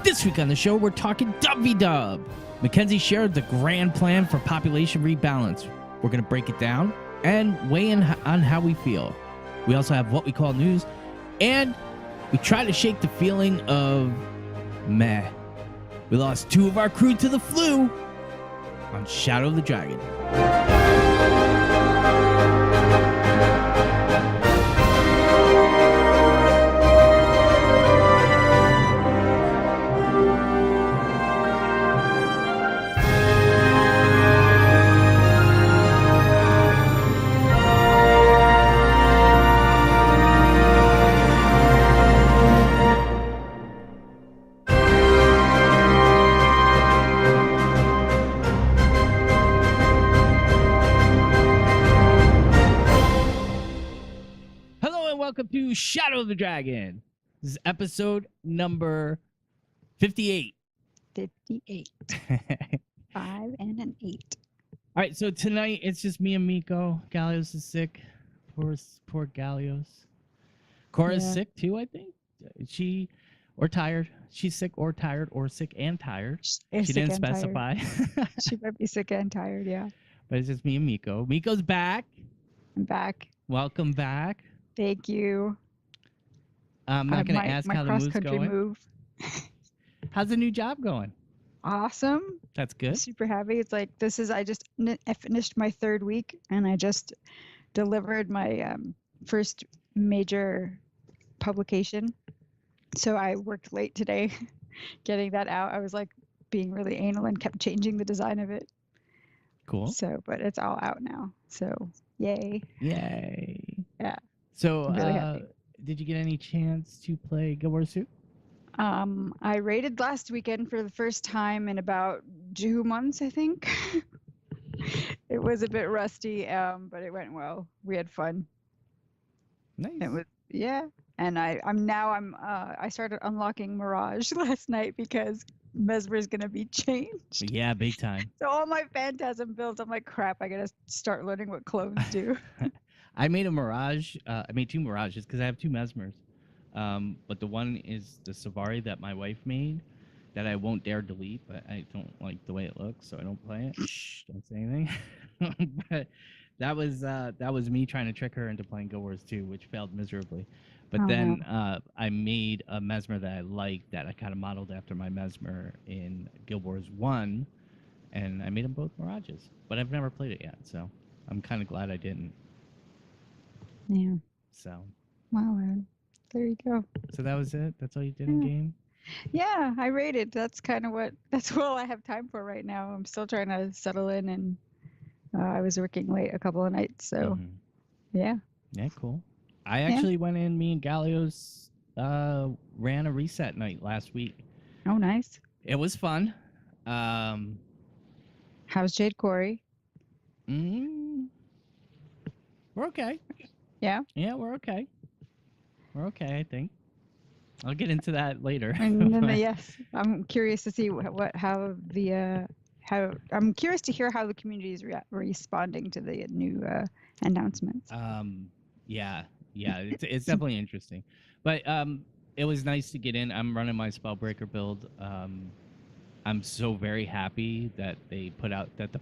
This week on the show, we're talking WvW. Mackenzie shared the grand plan for population rebalance. We're going to break it down and weigh in on how we feel. We also have what we call news, and we try to shake the feeling of meh. We lost 2 of our crew to the flu on Shadow of the Dragon. Welcome to Shadow of the Dragon. This is episode number 58. 58. 5 and an 8. All right, so tonight it's just me and Miko. Gallios is sick. Poor Gallios. Kora's sick too, I think. Or tired. She's sick or tired or sick and tired. She didn't specify. She might be sick and tired, yeah. But it's just me and Miko. Miko's back. I'm back. Welcome back. Thank you. I'm not going to ask how the move's going. Move. How's the new job going? Awesome. That's good. Super happy. It's like I finished my 3rd week and I just delivered my first major publication. So I worked late today getting that out. I was like being really anal and kept changing the design of it. Cool. So, but it's all out now. So, yay. Yay. Yeah. So, really did you get any chance to play Guild Wars 2? I raided last weekend for the first time in about 2 months, I think. It was a bit rusty, but it went well. We had fun. Nice. It was, yeah. And I started unlocking Mirage last night because Mesmer is going to be changed. Yeah, big time. So all my Phantasm builds, I'm like, crap, I got to start learning what clones do. I made a Mirage. I made 2 Mirages because I have 2 Mesmers. But the one is the Savari that my wife made that I won't dare delete, but I don't like the way it looks, so I don't play it. Shh, don't say anything. But that was me trying to trick her into playing Guild Wars 2, which failed miserably. But then I made a Mesmer that I liked that I kind of modeled after my Mesmer in Guild Wars 1, and I made them both Mirages. But I've never played it yet, so I'm kind of glad I didn't. Yeah. So. Wow. There you go. So that was it? That's all you did in game? Yeah, I rated. That's all I have time for right now. I'm still trying to settle in, and I was working late a couple of nights, so yeah. Yeah, cool. I actually went in, me and Gallios ran a reset night last week. Oh, nice. It was fun. How's Jade Corey? We're okay. Yeah? Yeah, we're okay. We're okay, I think. I'll get into that later. Yes, I'm curious to see I'm curious to hear how the community is responding to the new announcements. Yeah, it's definitely interesting. But it was nice to get in. I'm running my Spellbreaker build. I'm so very happy that the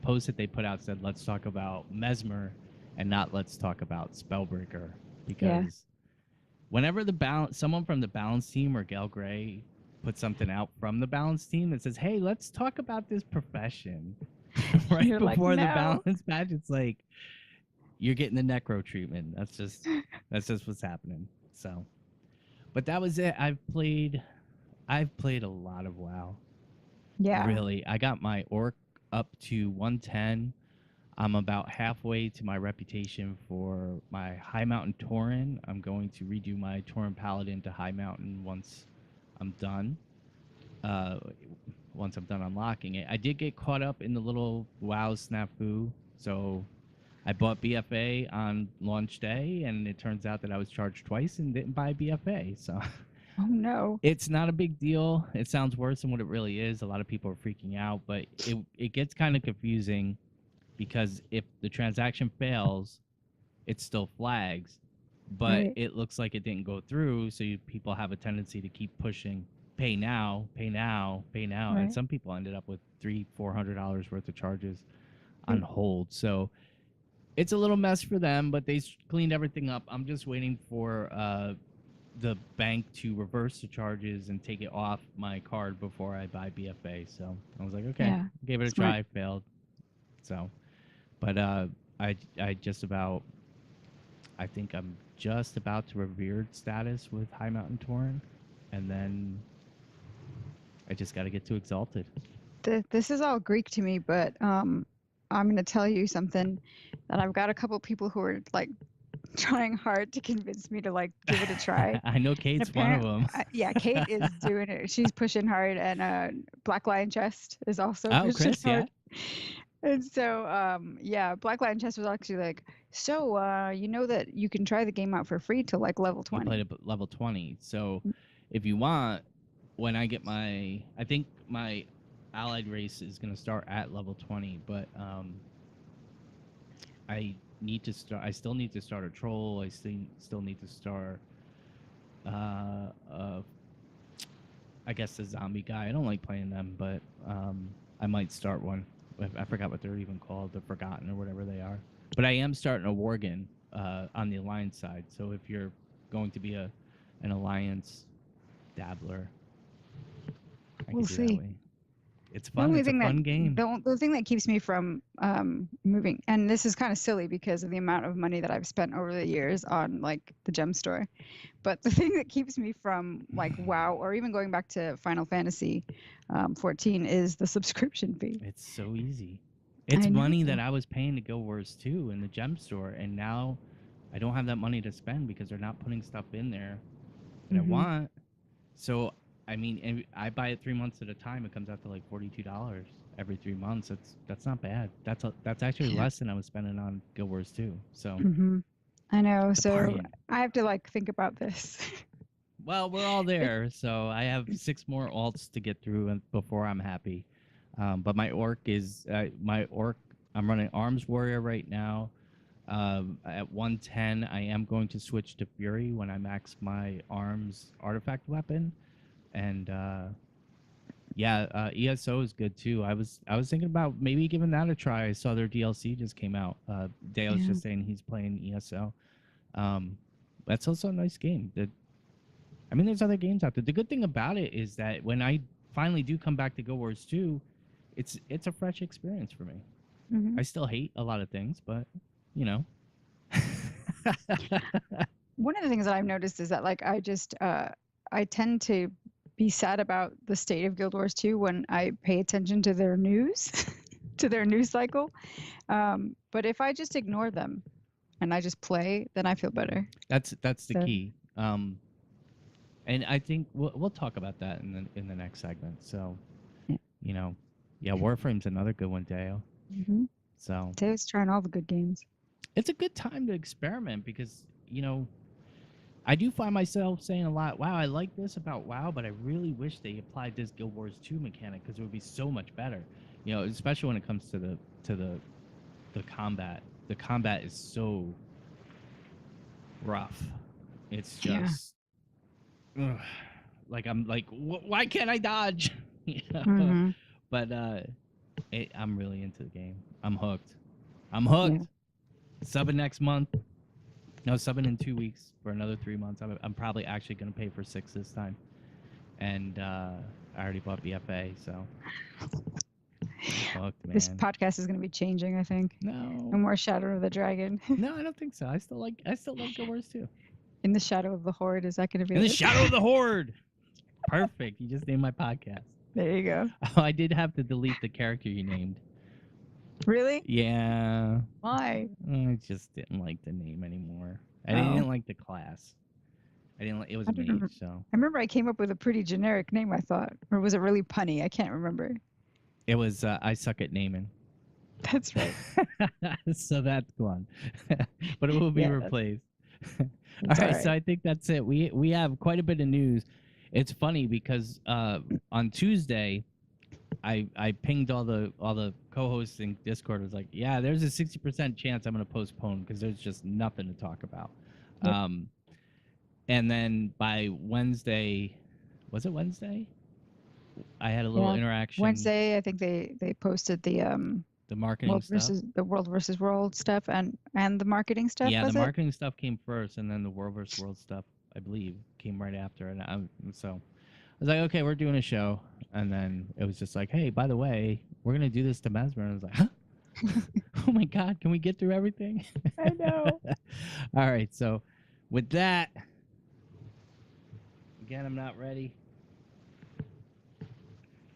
post that they put out said, let's talk about Mesmer and not let's talk about Spellbreaker, because whenever someone from the balance team or Gail Gray puts something out from the balance team that says, hey, let's talk about this profession right before the balance patch, it's like you're getting the necro treatment. That's just what's happening. So, but that was it. I've played a lot of WoW. Yeah. Really. I got my orc up to 110. I'm about halfway to my reputation for my High Mountain Tauren. I'm going to redo my Tauren Paladin to High Mountain once I'm done. Once I'm done unlocking it. I did get caught up in the little WoW snafu. So I bought BFA on launch day, and it turns out that I was charged twice and didn't buy BFA. So Oh, no. It's not a big deal. It sounds worse than what it really is. A lot of people are freaking out, but it gets kind of confusing because if the transaction fails, it still flags, but Right. it looks like it didn't go through, so people have a tendency to keep pushing pay now, pay now, pay now, and Right. some people ended up with $300-400 worth of charges on Mm. hold. So it's a little mess for them, but they cleaned everything up. I'm just waiting for the bank to reverse the charges and take it off my card before I buy BFA. So I was like, okay, Yeah. gave it a Smart. try, failed. So, but I just about, I think I'm just about to revered status with High Mountain Torrent, and then I just got to get to Exalted. This is all Greek to me, but I'm gonna tell you something that I've got a couple people who are like trying hard to convince me to like give it a try. I know And Kate's one of apparently, them. yeah, Kate is doing it. She's pushing hard, and Black Lion Chest is also Oh, pushing Chris, yeah. hard. And so, yeah, Black Lion Chest was actually like, so you know that you can try the game out for free till like level You 20. played at level 20. So if you want, when I get my, I think my allied race is going to start at level 20, but I need to start, I still need to start a troll. I still need to start, uh, I guess, a zombie guy. I don't like playing them, but I might start one. I forgot what they're even called, the Forgotten or whatever they are. But I am starting a Worgen on the Alliance side. So if you're going to be an Alliance dabbler, I We'll could do that see. way. It's The fun. only It's a thing that fun game. the thing that keeps me from moving, and this is kind of silly because of the amount of money that I've spent over the years on like the gem store, but the thing that keeps me from like WoW or even going back to Final Fantasy 14 is the subscription fee. It's so easy. It's I know. money that I was paying to go Wars 2 in the gem store, and now I don't have that money to spend because they're not putting stuff in there that I Hmm. want. So I mean, and I buy it 3 months at a time. It comes out to like $42 every 3 months. That's not bad. That's actually Yeah. less than I was spending on Guild Wars 2. So Hmm. I know. it's a So bargain. I have to like think about this. Well, we're all It- there. So I have 6 more alts to get through before I'm happy. But my orc is my orc. I'm running Arms Warrior right now. At 110, I am going to switch to Fury when I max my arms artifact weapon, and yeah, ESO is good too. I was thinking about maybe giving that a try. I saw their DLC just came out. Dale's yeah. just saying he's playing ESO. Um, that's also a nice game. I mean, there's other games out there. The good thing about it is that when I finally do come back to Guild Wars 2, it's a fresh experience for me. Hmm. I still hate a lot of things, but you know. One of the things that I've noticed is that like I tend to be sad about the state of Guild Wars 2 when I pay attention to their news, to their news cycle. But if I just ignore them and I just play, then I feel better. That's the So key. And I think we'll talk about that in the next segment. So, yeah. you know, yeah, Warframe's another good one, Dale. Hmm. So Taylor's trying all the good games. it's a good time to experiment because I do find myself saying a lot, wow, I like this about WoW, but I really wish they applied this Guild Wars 2 mechanic because it would be so much better. Especially when it comes to the combat. The combat is so rough. It's Yeah. just ugh, like I'm like, why can't I dodge? Hmm. But I'm really into the game. I'm hooked. I'm Yeah. hooked. Subbing next month. No, subbing in 2 weeks for another 3 months. I'm probably actually going to pay for 6 this time. And I already bought BFA, so I'm hooked, man. This podcast is going to be changing, I think. No, No more Shadow of the Dragon. no, I don't think so. I still love Guild Wars too. In the Shadow of the Horde, is that going to be In the it? Shadow of the Horde. Perfect. You just named my podcast. There you go. Oh, I did have to delete the character you named. Really? Yeah. Why? I just didn't like the name anymore. I Oh. didn't like the class. I didn't like it was I a don't mage, remember. so I remember I came up with a pretty generic name, I thought. Or was it really punny? I can't remember. it was I suck at naming. That's right. So that's gone. But it will be Yeah, replaced. that's All all right, so right. I think that's it. We have quite a bit of news. It's funny because on Tuesday I pinged all the co-hosts in Discord. I was like, yeah, there's a 60% chance I'm going to postpone because there's just nothing to talk about. Yep. And then by Wednesday, Was it Wednesday? I had a little Yeah. interaction. Wednesday, I think they posted the marketing stuff. World versus World stuff and the marketing stuff. Yeah, the Was it? marketing stuff came first, and then the World vs. World stuff, I believe, came right after. And so I was like, okay, we're doing a show, and then it was just like, hey, by the way, we're gonna do this to Mesmer. And I was like, huh? Oh my God, can we get through everything? I know. All right, so with that, again, I'm not ready.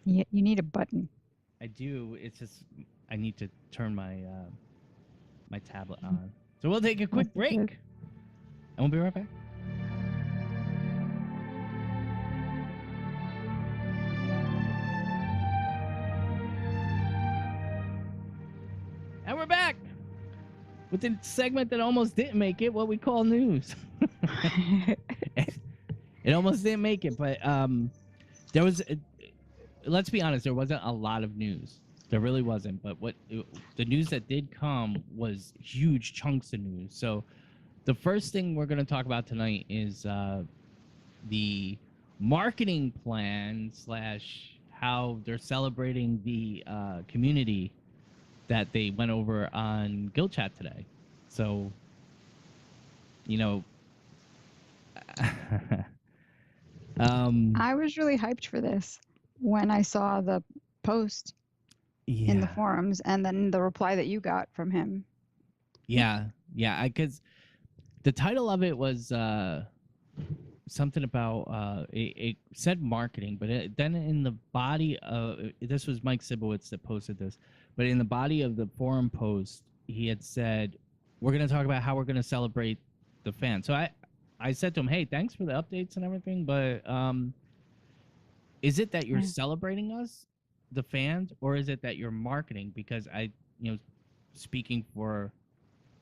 You need a button. I do. It's just I need to turn my my tablet on. So we'll take a quick break, and we'll be right back. And we're back with the segment that almost didn't make it, what we call news. It almost didn't make it, but there was. Let's be honest, there wasn't a lot of news. There really wasn't. But the news that did come was huge chunks of news. So the first thing we're going to talk about tonight is the marketing plan / how they're celebrating the community that they went over on Guild Chat today. So, you know, I was really hyped for this when I saw the post in the forums and then the reply that you got from him. Yeah, because the title of it was something about it said marketing, but then in the body of this was Mike Sibowitz that posted this, but in the body of the forum post, he had said, "We're going to talk about how we're going to celebrate the fans." So I said to him, "Hey, thanks for the updates and everything, but is it that you're celebrating us, the fans, or is it that you're marketing?" Because speaking for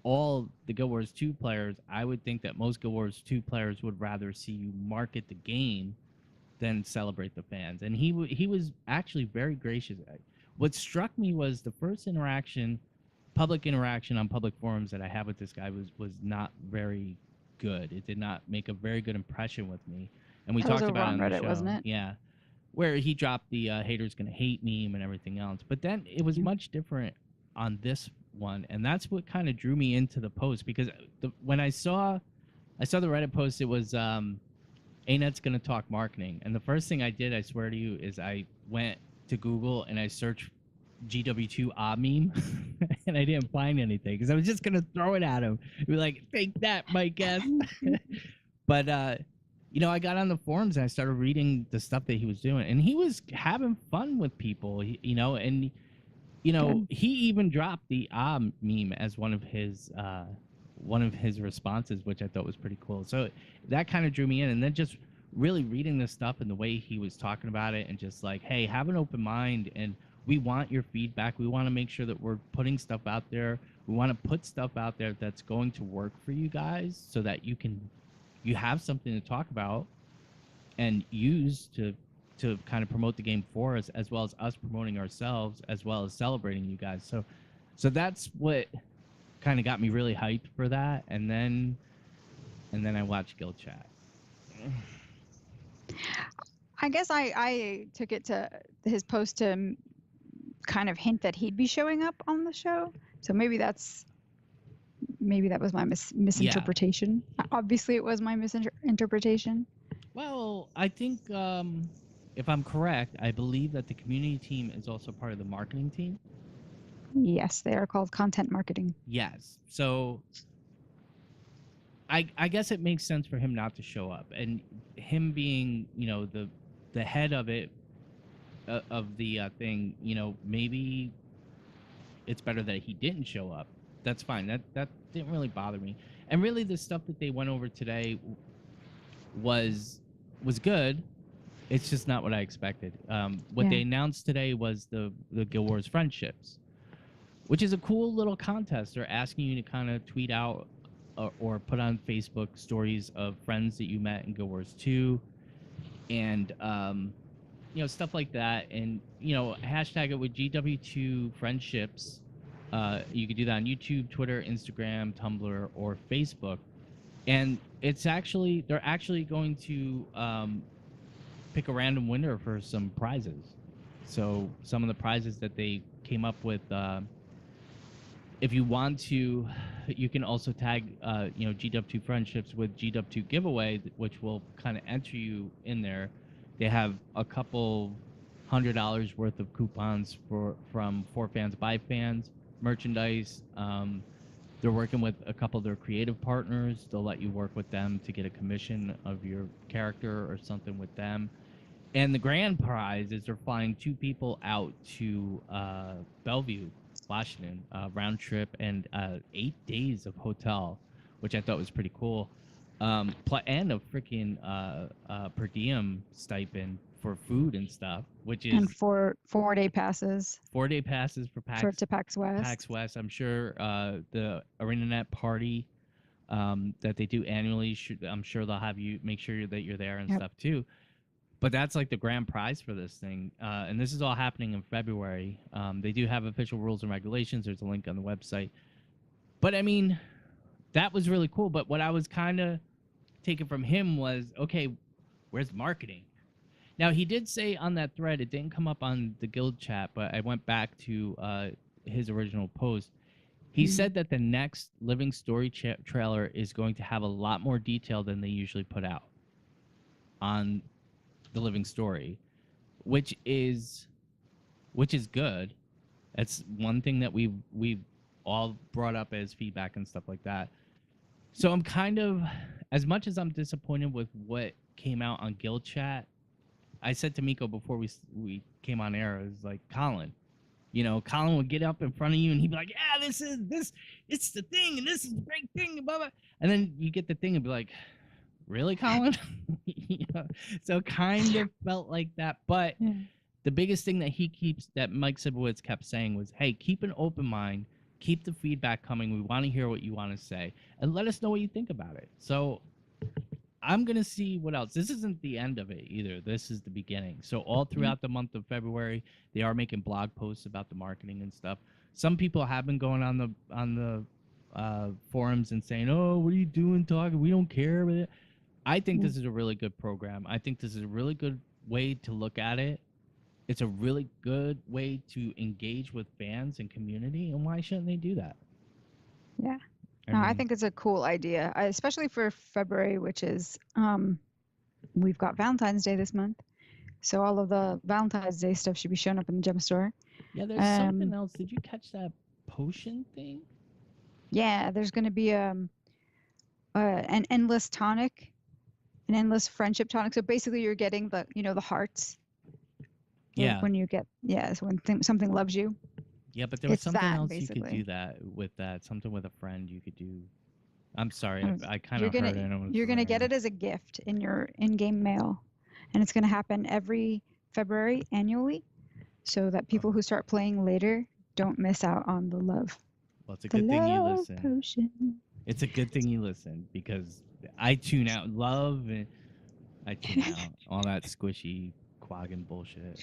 all the Guild Wars 2 players, I would think that most Guild Wars 2 players would rather see you market the game than celebrate the fans. And he was actually very gracious. What struck me was the first public interaction on public forums that I had with this guy was not very good. It did not make a very good impression with me. And we talked about it on Reddit, the show. Wasn't it? Yeah. Where he dropped the haters gonna hate meme and everything else. But then it was much different on this one, and that's what kind of drew me into the post, because when I saw the Reddit post, it was ANET's gonna talk marketing, and the first thing I did, I swear to you, is I went to Google and I searched GW2 meme and I didn't find anything because I was just gonna throw it at him. Be like, take that, Mike S. But I got on the forums and I started reading the stuff that he was doing, and he was having fun with people. He even dropped the meme as one of his responses, which I thought was pretty cool. So that kind of drew me in, and then just really reading this stuff and the way he was talking about it, and just like, hey, have an open mind, and we want your feedback. We want to make sure that we're putting stuff out there. We want to put stuff out there that's going to work for you guys, so that you have something to talk about and use to kind of promote the game for us, as well as us promoting ourselves, as well as celebrating you guys. So that's what kind of got me really hyped for that. And then I watched Guild Chat. I guess I took it to his post to kind of hint that he'd be showing up on the show. So maybe that was my misinterpretation. Yeah. Obviously, it was my misinterpretation. Well, I think if I'm correct, I believe that the community team is also part of the marketing team. Yes, they are called content marketing. Yes. So I guess it makes sense for him not to show up, and him being, the head of it, of the thing, maybe it's better that he didn't show up. That's fine. That didn't really bother me. And really, the stuff that they went over today was good. It's just not what I expected. What they announced today was the Guild Wars Friendships, which is a cool little contest. They're asking you to kind of tweet out or put on Facebook stories of friends that you met in Guild Wars 2, and stuff like that, and hashtag it with GW2 Friendships. You could do that on YouTube, Twitter, Instagram, Tumblr, or Facebook. And they're actually going to pick a random winner for some prizes. So some of the prizes that they came up with, if you want to, you can also tag, GW2 friendships with GW2 giveaway, which will kind of enter you in there. They have a couple $100 worth of coupons from for fans by fans merchandise. They're working with a couple of their creative partners. They'll let you work with them to get a commission of your character or something with them. And the grand prize is they're flying 2 people out to Bellevue, Washington, round trip, and 8 days of hotel, which I thought was pretty cool. And a freaking per diem stipend for food and stuff, which is And 4-day passes 4-day passes for to PAX West. PAX West. I'm sure the ArenaNet party that they do annually, I'm sure they'll have you make sure that you're there and stuff too. But that's like the grand prize for this thing. And this is all happening in February. They do have official rules and regulations. There's a link on the website. But I mean, that was really cool. But what I was kind of taking from him was, okay, where's marketing? Now, he did say on that thread, it didn't come up on the guild chat, but I went back to his original post. He said that the next Living Story trailer is going to have a lot more detail than they usually put out on the Living Story, which is good. That's one thing that we've all brought up as feedback and stuff like that. So I'm kind of, as much as I'm disappointed with what came out on guild chat, I said to Miko before we came on air, I was like, Colin would get up in front of you and he'd be like, yeah, it's the thing, and this is the great thing, and blah, blah. And then you get the thing and be like, really, Colin? So kind of felt like that. But the biggest thing that Mike Sibowitz kept saying was, hey, keep an open mind, keep the feedback coming. We want to hear what you want to say, and let us know what you think about it. So I'm going to see what else. This isn't the end of it either. This is the beginning. So all throughout the month of February, they are making blog posts about the marketing and stuff. Some people have been going on the forums and saying, oh, what are you doing talking? We don't care with it. I think this is a really good program. I think this is a really good way to look at it. It's a really good way to engage with fans and community, and why shouldn't they do that? Yeah. I think it's a cool idea, especially for February, which is we've got Valentine's Day this month. So all of the Valentine's Day stuff should be showing up in the gem store. Yeah, there's something else. Did you catch that potion thing? Yeah, there's going to be an endless tonic, an endless friendship tonic. So basically you're getting the hearts. Yeah. When you get, so when something loves you. Yeah, but there was something else basically. You could do that with that. Something with a friend you could do. I'm sorry, I kind of heard it. You're going to get it as a gift in your in-game mail. And it's going to happen every February annually so that people who start playing later don't miss out on the love. Well, it's a good thing you listen. Potion. It's a good thing you listen because I tune out love and I tune out all that squishy quagging bullshit.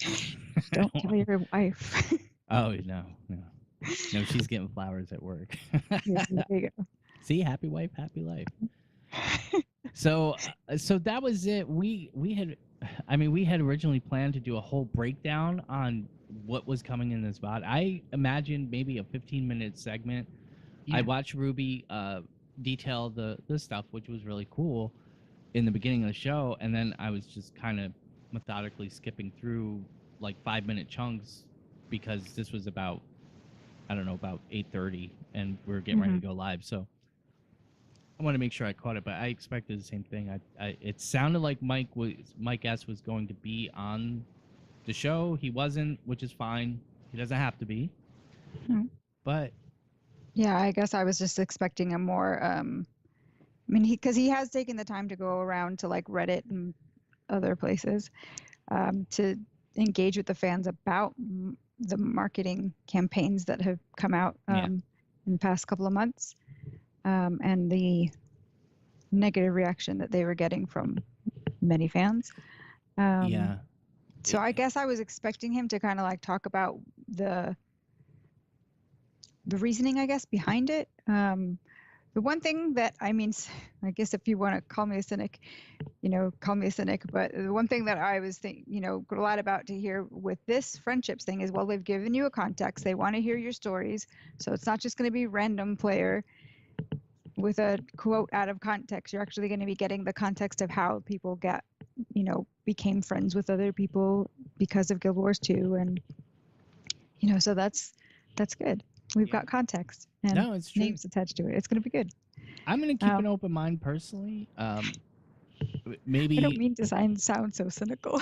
Don't tell your wife. Oh, no. No, she's getting flowers at work. Yeah, there you go. See, happy wife, happy life. So that was it. We had originally planned to do a whole breakdown on what was coming in this VOD. I imagined maybe a 15-minute segment. Yeah. I watched Ruby detail the stuff, which was really cool in the beginning of the show, and then I was just kind of methodically skipping through like 5-minute chunks because this was about 8:30 and we're getting ready to go live. So I want to make sure I caught it, but I expected the same thing. It sounded like Mike S was going to be on the show. He wasn't, which is fine. He doesn't have to be. But yeah, I guess I was just expecting a more because he has taken the time to go around to like Reddit and other places to engage with the fans about the marketing campaigns that have come out in the past couple of months and the negative reaction that they were getting from many fans. So I guess I was expecting him to kind of like talk about the reasoning, I guess, behind it. The one thing that I mean, I guess if you want to call me a cynic, call me a cynic. But the one thing that I was glad about to hear with this friendships thing is, well, they've given you a context. They want to hear your stories, so it's not just going to be random player with a quote out of context. You're actually going to be getting the context of how people became friends with other people because of Guild Wars 2, and so that's good. We've got context and it's true. names attached to it. It's going to be good. I'm going to keep an open mind personally. Maybe I don't mean to sound so cynical.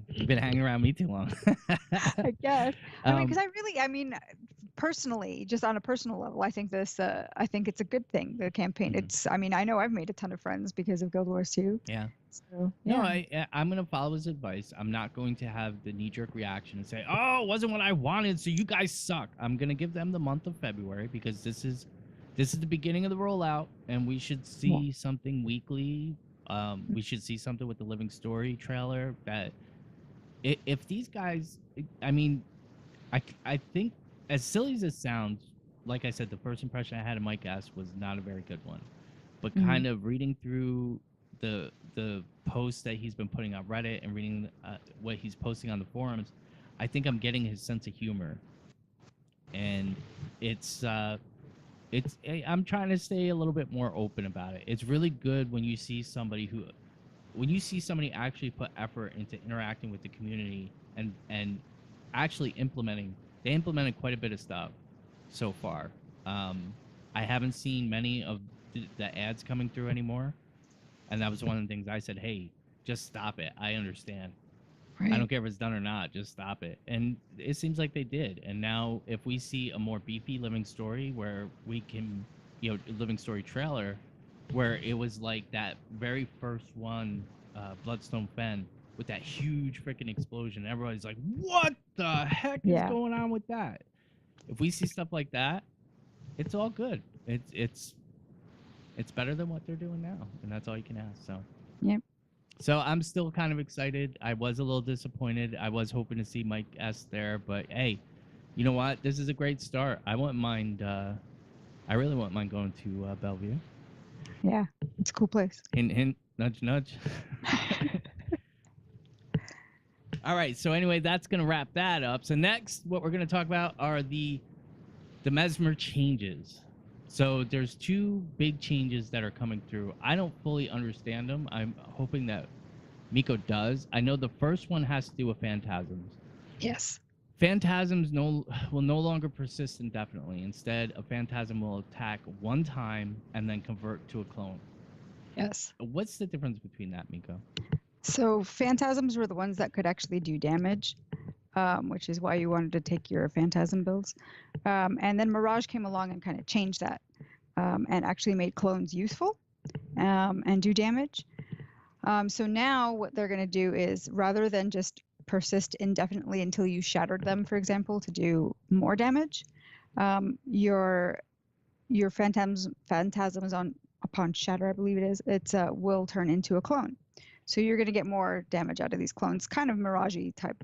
You've been hanging around me too long. I guess. Because personally, just on a personal level, I think this. I think it's a good thing. The campaign. It's. I know I've made a ton of friends because of Guild Wars 2. Yeah. So yeah. No, I'm gonna follow his advice. I'm not going to have the knee-jerk reaction and say, "Oh, it wasn't what I wanted, so you guys suck." I'm gonna give them the month of February because this is the beginning of the rollout, and we should see something weekly. We should see something with the Living Story trailer. That if these guys, I think, as silly as it sounds, like I said, the first impression I had of Mike S was not a very good one. But kind of reading through the posts that he's been putting on Reddit and reading what he's posting on the forums, I think I'm getting his sense of humor. And I'm trying to stay a little bit more open about it. It's really good when you see somebody actually put effort into interacting with the community and actually implementing. They implemented quite a bit of stuff so far. I haven't seen many of the ads coming through anymore, and that was one of the things I said, hey, just stop it. I understand. Right. I don't care if it's done or not, just stop it. And it seems like they did. And now if we see a more beefy Living Story where we can, Living Story trailer, where it was like that very first one, Bloodstone Fen, with that huge freaking explosion, everybody's like, what the heck is going on with that? If we see stuff like that, it's all good. It's better than what they're doing now, and that's all you can ask. So yep. So I'm still kind of excited. I was a little disappointed. I was hoping to see Mike S there, but hey, you know what? This is a great start. I wouldn't mind. I really wouldn't mind going to Bellevue. Yeah, it's a cool place. Hint, hint, nudge, nudge. All right. So anyway, that's gonna wrap that up. So next, what we're gonna talk about are the Mesmer changes. So there's two big changes that are coming through. I don't fully understand them. I'm hoping that Miko does. I know the first one has to do with phantasms. Yes. Phantasms will no longer persist indefinitely. Instead, a phantasm will attack one time and then convert to a clone. Yes. What's the difference between that, Miko? So phantasms were the ones that could actually do damage. Which is why you wanted to take your phantasm builds. And then Mirage came along and kind of changed that and actually made clones useful and do damage. So now what they're going to do is, rather than just persist indefinitely until you shattered them, for example, to do more damage, your phantasms upon shatter, I believe it is, will turn into a clone. So you're going to get more damage out of these clones, kind of Mirage-y type.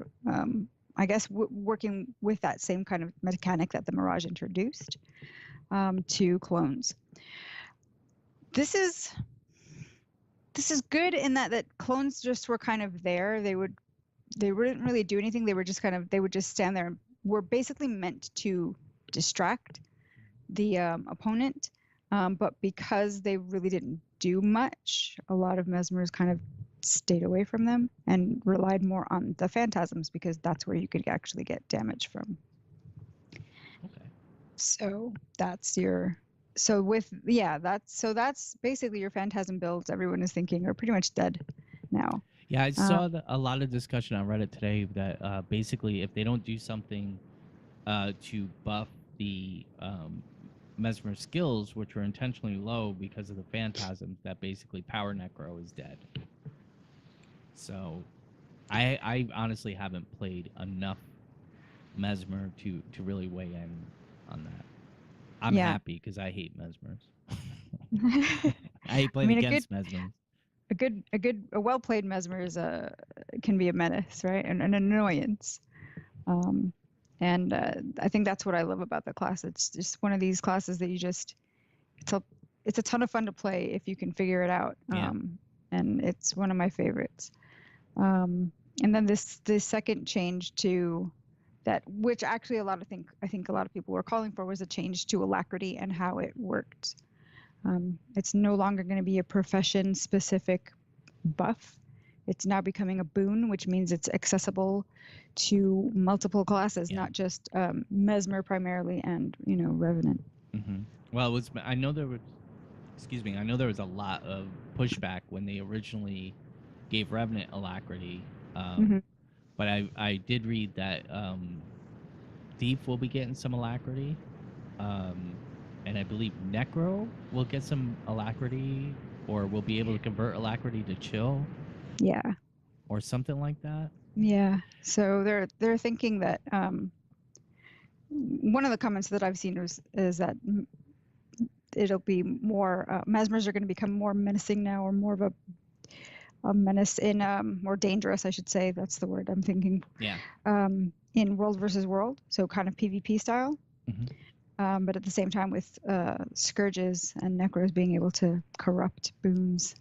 I guess working with that same kind of mechanic that the Mirage introduced to clones. This is good in that clones just were kind of there. They wouldn't really do anything. They would just stand there and were basically meant to distract the opponent. But because they really didn't do much, a lot of Mesmers kind of stayed away from them and relied more on the phantasms because that's where you could actually get damage from. Okay. So that's basically your phantasm builds. Everyone is thinking are pretty much dead now. Yeah, I saw a lot of discussion on Reddit today that basically if they don't do something to buff the Mesmer skills, which were intentionally low because of the phantasms, that basically Power Necro is dead. So I honestly haven't played enough Mesmer to really weigh in on that. I'm happy because I hate Mesmers. I hate playing against Mesmers. A well-played Mesmer can be a menace, right? And an annoyance. And I think that's what I love about the class. It's just one of these classes that it's a ton of fun to play if you can figure it out. Yeah. And it's one of my favorites. And then the second change to that, which actually I think a lot of people were calling for, was a change to alacrity and how it worked. It's no longer going to be a profession specific buff. It's now becoming a boon, which means it's accessible to multiple classes, not just Mesmer primarily and Revenant. Mm-hmm. Well, I know there was a lot of pushback when they originally gave Revenant alacrity. But I did read that Thief will be getting some alacrity. And I believe Necro will get some alacrity, or will be able to convert alacriity to chill. Yeah. Or something like that. Yeah. So they're thinking that one of the comments that I've seen is that it'll be more Mesmers are going to become more menacing now, or more of a menace in more dangerous, I should say. That's the word I'm thinking. Yeah. In World versus World, so kind of PvP style. Mm-hmm. But at the same time with Scourges and Necros being able to corrupt boons.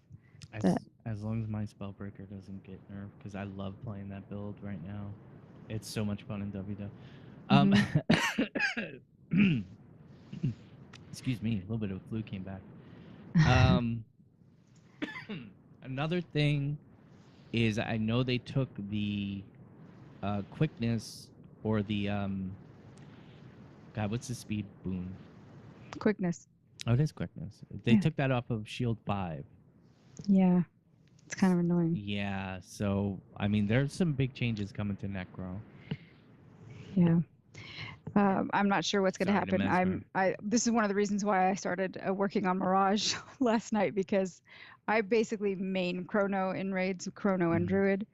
As long as my Spellbreaker doesn't get nerfed, because I love playing that build right now. It's so much fun in WvW. Excuse me, a little bit of flu came back. Another thing is, I know they took the quickness, or the God, what's the speed boon? Quickness. Oh, it is quickness. They took that off of Shield 5. Yeah. It's kind of annoying. Yeah, so I mean, there's some big changes coming to Necro. Yeah. I'm not sure what's going to happen. This is one of the reasons why I started working on Mirage last night, because I basically main Chrono in raids, Chrono and Druid.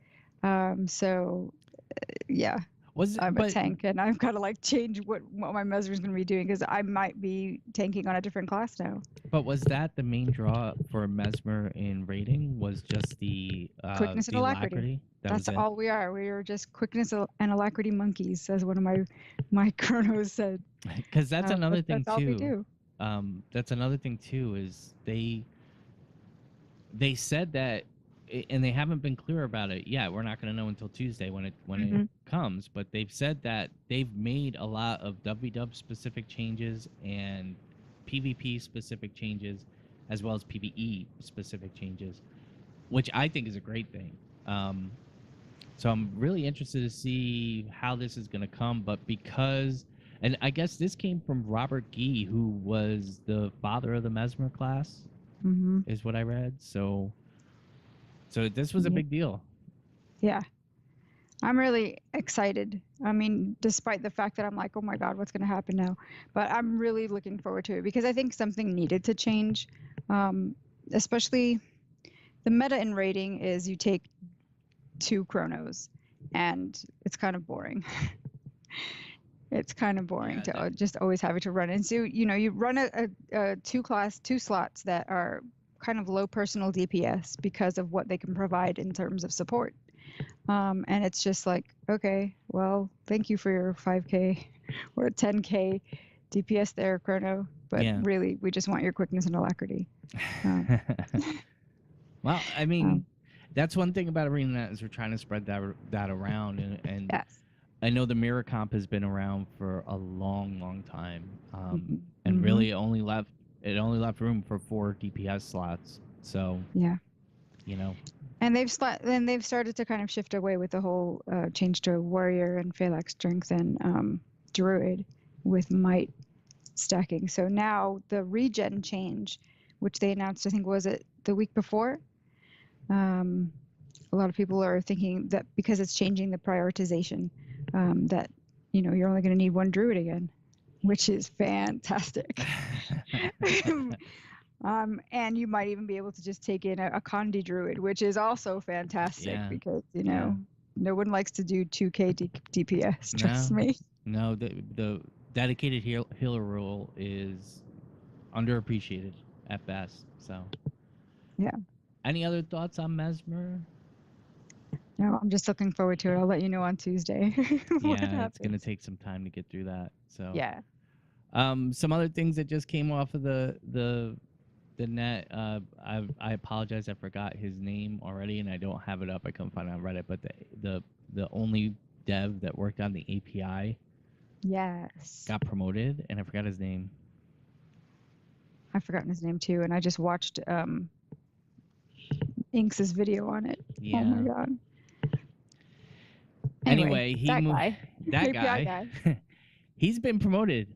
So yeah. I'm a tank, and I've got to change what my Mesmer is going to be doing, because I might be tanking on a different class now. But was that the main draw for Mesmer in raiding? Was just the quickness and alacrity? That's all we are. We are just quickness and alacrity monkeys, as one of my Chronos said. Because that's another thing that's too. All we do. That's another thing too, is they said that, and they haven't been clear about it yet. We're not going to know until Tuesday when it comes. But they've said that they've made a lot of WW specific changes and PvP specific changes, as well as PvE specific changes, which I think is a great thing. So I'm really interested to see how this is going to come. But because, and I guess this came from Robert Gee, who was the father of the Mesmer class, is what I read. So this was a big deal. Yeah. I'm really excited. I mean, despite the fact that I'm like, oh my God, what's going to happen now? But I'm really looking forward to it, because I think something needed to change. Especially the meta in raiding is you take 2 Chronos, and it's kind of boring. It's kind of boring to just always have it to run. And so, you run a 2 slots that are kind of low personal DPS because of what they can provide in terms of support. And it's just like, okay, well, thank you for your 5k or 10k DPS there, Chrono. But really, we just want your quickness and alacrity. Well, I mean, that's one thing about Arena, is we're trying to spread that around. And yes. I know the mirror comp has been around for a long, long time, and really only left room for 4 DPS slots. So yeah, and they've started to kind of shift away with the whole change to warrior and Phalanx strength and druid with might stacking. So now the regen change, which they announced, I think, was it the week before? A lot of people are thinking that because it's changing the prioritization, that you're only going to need 1 druid again, which is fantastic. And you might even be able to just take in a Condi druid, which is also fantastic, because no one likes to do 2k DPS. Trust me. No, the dedicated healer role is underappreciated at best. So yeah. Any other thoughts on Mesmer? No, I'm just looking forward to it. I'll let you know on Tuesday. Yeah, it's going to take some time to get through that. So yeah. Some other things that just came off of the net. I apologize. I forgot his name already, and I don't have it up. I couldn't find it on Reddit. But the only dev that worked on the API Yes. got promoted, and I forgot his name. I've forgotten his name too, and I just watched Inks's video on it. Yeah. Oh my god. Anyway, that guy. That API guy. He's been promoted.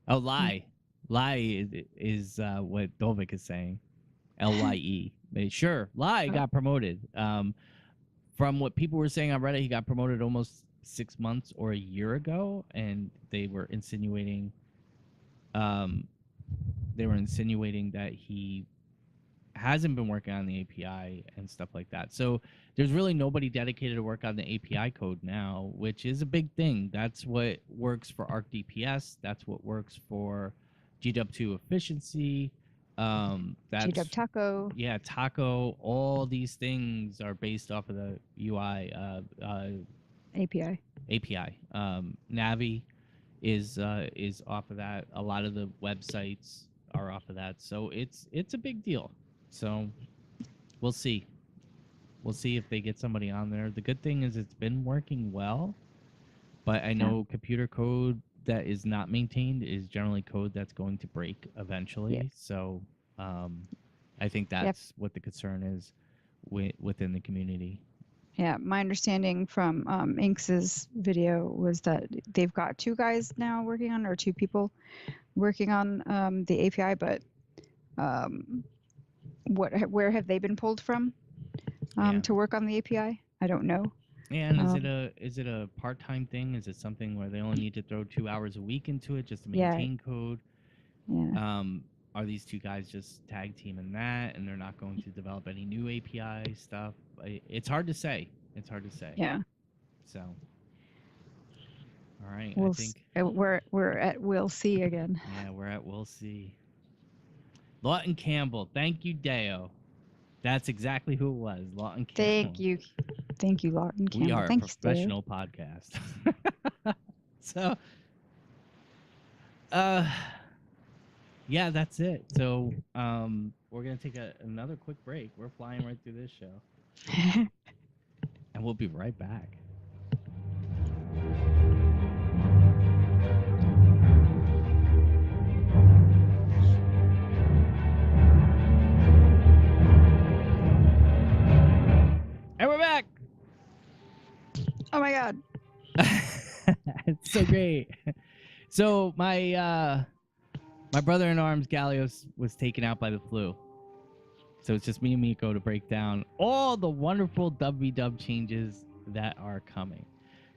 Oh, lie. Lie is what Dovik is saying. LYE. Sure, Lie got promoted. From what people were saying on Reddit, he got promoted almost 6 months or a year ago, and they were insinuating that he hasn't been working on the API and stuff like that. So there's really nobody dedicated to work on the API code now, which is a big thing. That's what works for ArcDPS. That's what works for GW2 efficiency. That's GW Taco. Yeah, Taco. All these things are based off of the UI API. Navi is off of that. A lot of the websites are off of that. So it's a big deal. So we'll see. We'll see if they get somebody on there. The good thing is it's been working well, but I know computer code that is not maintained is generally code that's going to break eventually. Yeah. So I think that's what the concern is within the community. Yeah, my understanding from Inks's video was that they've got 2 guys now working on, or 2 people working on the API, but where have they been pulled from to work on the API? I don't know. And is it a part-time thing? Is it something where they only need to throw 2 hours a week into it just to maintain code? Yeah. Are these 2 guys just tag teaming that, and they're not going to develop any new API stuff? It's hard to say. Yeah. So, all right. I think we're at we'll see again. Yeah, we're at we'll see. Lawton Campbell. Thank you, Deo. That's exactly who it was. Lawton Campbell. Thank you, Lawton Campbell. We are Thank a professional podcast. So, yeah, that's it. So, we're gonna take another quick break. We're flying right through this show, and we'll be right back. And we're back. Oh my god. It's so great. So my brother in arms Gallios was taken out by the flu. So it's just me and Miko to break down all the wonderful WvW changes that are coming.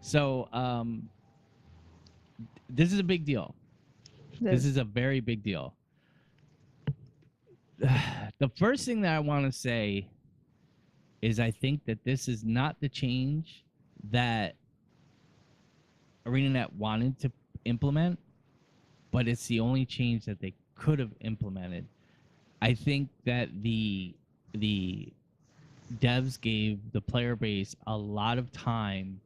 So this is a big deal. This is a very big deal. The first thing that I want to say is I think that this is not the change that ArenaNet wanted to implement, but it's the only change that they could have implemented. I think that the devs gave the player base a lot of time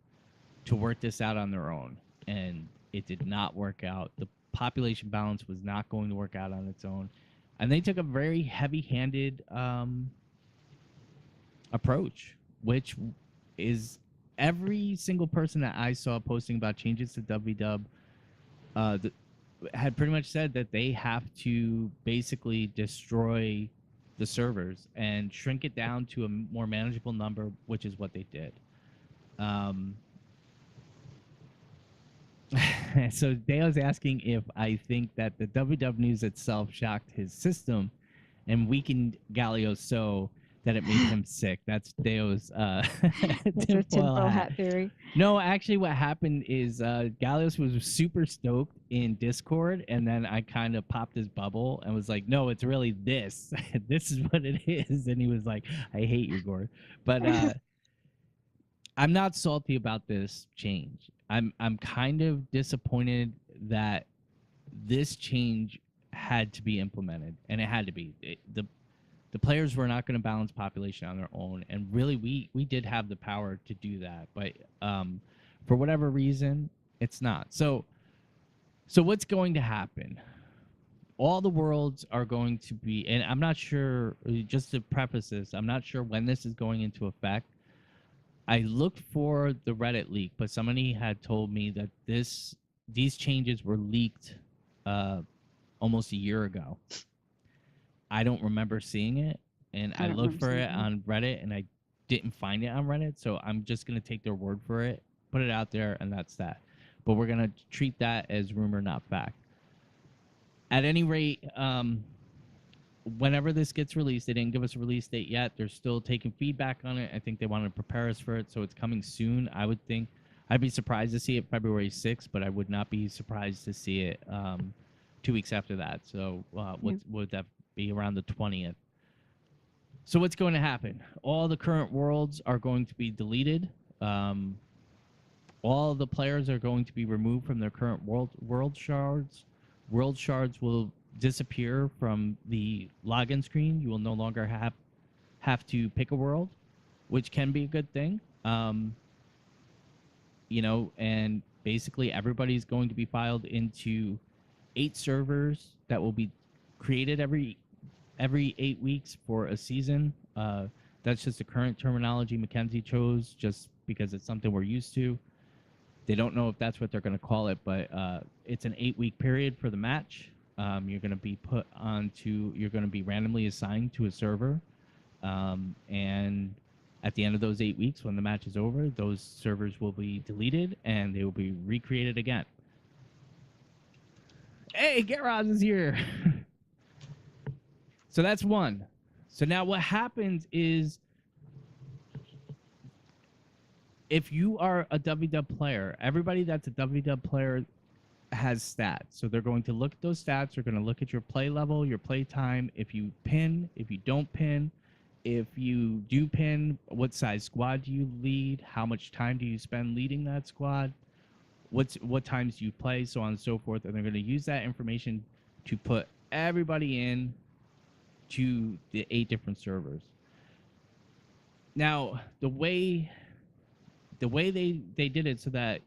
to work this out on their own, and it did not work out. The population balance was not going to work out on its own, and they took a very heavy-handed approach, which is every single person that I saw posting about changes to WvW had pretty much said that they have to basically destroy the servers and shrink it down to a more manageable number, which is what they did. So Deo's asking if I think that the WvW news itself shocked his system and weakened Gallios so that it made him sick. That's Deo's tinfoil hat theory. No, actually what happened is Gallios was super stoked in Discord, and then I kind of popped his bubble and was like, no, it's really this. This is what it is. And he was like, I hate you, Gord. But I'm not salty about this change. I'm kind of disappointed that this change had to be implemented, and it had to be. The players were not going to balance population on their own, and really we did have the power to do that, but for whatever reason, it's not. So So what's going to happen? All the worlds are going to be, and I'm not sure, just to preface this, I'm not sure when this is going into effect. I looked for the Reddit leak, but somebody had told me that these changes were leaked uh, almost a year ago. I don't remember seeing it, and I I don't looked remember for seeing it that. on Reddit, and I didn't find it on Reddit. So I'm just gonna take their word for it, put it out there, and that's that. But we're gonna treat that as rumor, not fact. At any rate, whenever this gets released, they didn't give us a release date yet. They're still taking feedback on it. I think they want to prepare us for it, so it's coming soon. I would think I'd be surprised to see it February 6th, but I would not be surprised to see it 2 weeks after that. So Yeah. what would that be, around the 20th? So what's going to happen? All the current worlds are going to be deleted. Um, all the players are going to be removed from their current world shards. World shards will disappear from the login screen. You will no longer have to pick a world, which can be a good thing. And basically everybody's going to be filed into 8 servers that will be created every 8 weeks for a season. That's just the current terminology Mackenzie chose, just because it's something we're used to. They don't know if that's what they're going to call it, but it's an 8-week period for the match. You're going to be you're going to be randomly assigned to a server. And at the end of those 8 weeks, when the match is over, those servers will be deleted and they will be recreated again. Hey, Garage is here. So that's one. So now what happens is, if you are a WW player, everybody that's a WW player has stats. So they're going to look at those stats. They're going to look at your play level, your play time. If you pin, if you don't pin, if you do pin, what size squad do you lead? How much time do you spend leading that squad? What times do you play? So on and so forth. And they're going to use that information to put everybody in to the 8 different servers. Now, the way they did it so that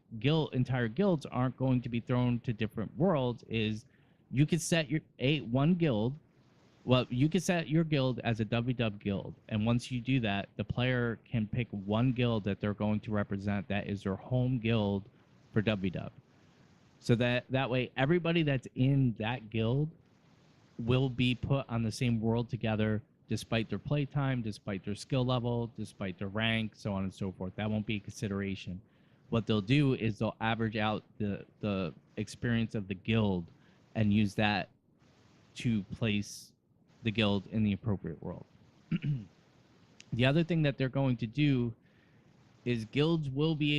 entire guilds aren't going to be thrown to different worlds is, you could set one guild. Well, you could set your guild as a WW guild, and once you do that, the player can pick one guild that they're going to represent that is their home guild for WW. So that way everybody that's in that guild will be put on the same world together, despite their playtime, despite their skill level, despite their rank, so on and so forth. That won't be a consideration. What they'll do is they'll average out the experience of the guild and use that to place the guild in the appropriate world. The other thing that they're going to do is um, guilds will be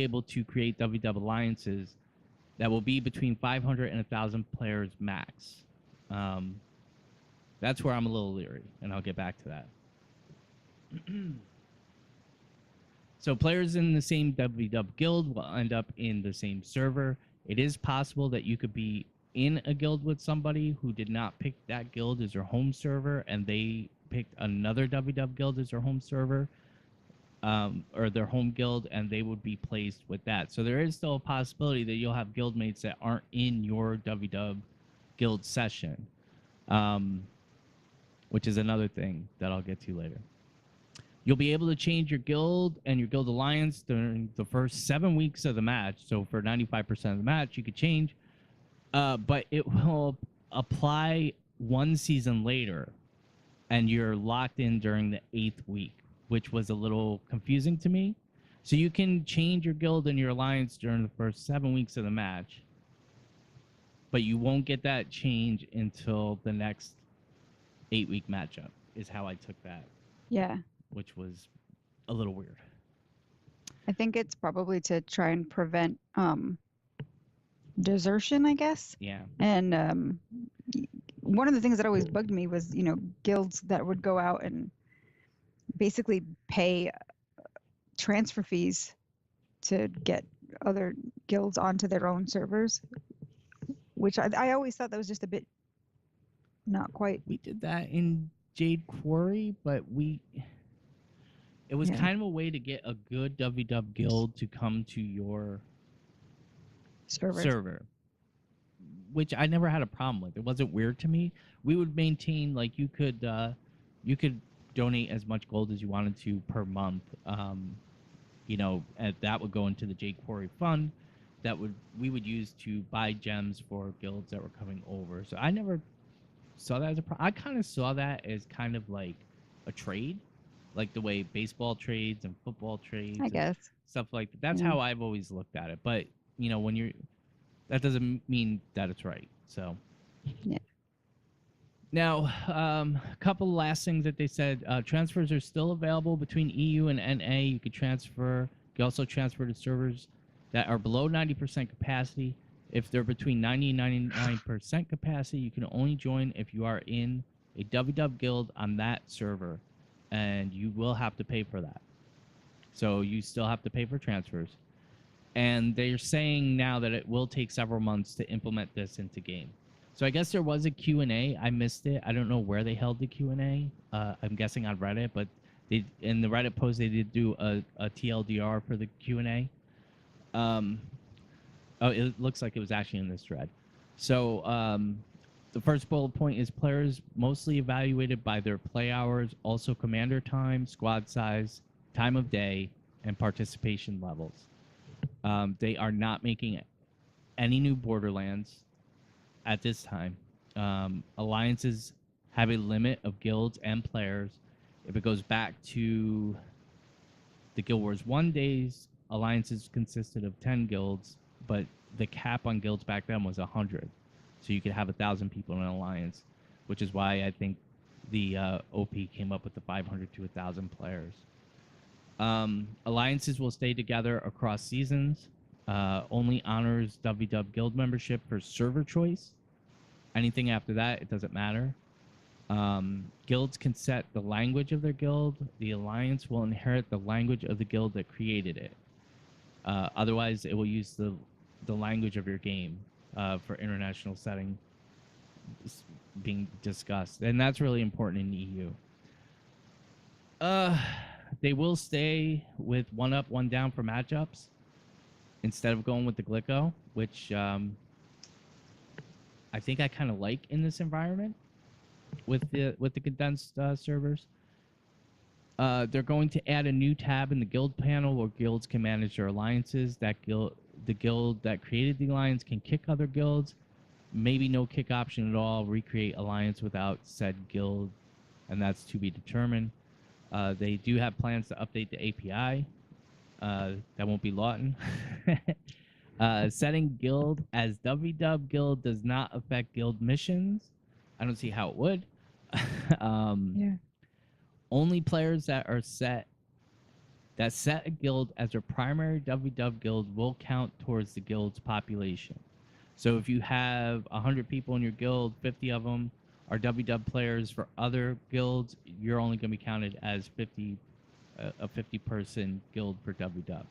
able to create WW alliances that will be between 500 and 1,000 players max. Um, that's where I'm a little leery, and I'll get back to that. So players in the same WW guild will end up in the same server. It is possible that you could be in a guild with somebody who did not pick that guild as their home server, and they picked another WW guild as their home server, or their home guild, and they would be placed with that. So there is still a possibility that you'll have guildmates that aren't in your WW guild session, which is another thing that I'll get to later. You'll be able to change your guild and your guild alliance during the first 7 weeks of the match. So for 95% of the match, you could change, but it will apply one season later, and you're locked in during the 8th week, which was a little confusing to me. So you can change your guild and your alliance during the first 7 weeks of the match, but you won't get that change until the next 8-week matchup, is how I took that, Yeah. which was a little weird. I think it's probably to try and prevent desertion, I guess. Yeah. And one of the things that always bugged me was, guilds that would go out and basically pay transfer fees to get other guilds onto their own servers, which I always thought that was just a bit not quite. We did that in Jade Quarry, but it was Yeah. kind of a way to get a good WW guild to come to your Servers. server, which I never had a problem with. It wasn't weird to me. We would maintain like you could donate as much gold as you wanted to per month. You know, and that would go into the jQuery fund that we would use to buy gems for guilds that were coming over. So I never saw that as a problem. I kind of saw that as kind of like a trade, like the way baseball trades and football trades I and guess. stuff like that. That's Yeah. how I've always looked at it. But you know, when you're that doesn't mean that it's right. So Yeah. now, a couple last things that they said: transfers are still available between EU and NA. You could transfer. You can also transfer to servers that are below 90% capacity. If they're between 90 and 99% capacity, you can only join if you are in a WW guild on that server, and you will have to pay for that. So you still have to pay for transfers. And they're saying now that it will take several months to implement this into game. So I guess there was a Q&A. I missed it. I don't know where they held the Q&A. I'm guessing on Reddit, but they in the Reddit post they did do a TLDR for the Q&A. Oh, it looks like it was actually in this thread. So the first bullet point is players mostly evaluated by their play hours, also commander time, squad size, time of day, and participation levels. They are not making any new Borderlands at this time. Alliances have a limit of guilds and players. If it goes back to the Guild Wars 1 days, alliances consisted of 10 guilds, but the cap on guilds back then was 100. So you could have 1,000 people in an alliance, which is why I think the OP came up with the 500 to 1,000 players. Alliances will stay together across seasons. Only honors WW guild membership for server choice. Anything after that, it doesn't matter. Guilds can set the language of their guild. The alliance will inherit the language of the guild that created it. Otherwise, it will use the language of your game for international setting being discussed, and that's really important in EU. They will stay with one up, one down for matchups instead of going with the Glicko, which I think I kind of like in this environment with the condensed servers. They're going to add a new tab in the guild panel where guilds can manage their alliances. The guild that created the alliance can kick other guilds. Maybe no kick option at all. Recreate alliance without said guild, and that's to be determined. They do have plans to update the API. That won't be Lawton. Setting guild as WW guild does not affect guild missions. I don't see how it would. Yeah. Only players that set a guild as their primary WW guild will count towards the guild's population. So if you have 100 people in your guild, 50 of them are WW players for other guilds, you're only going to be counted as a 50-person guild for WW.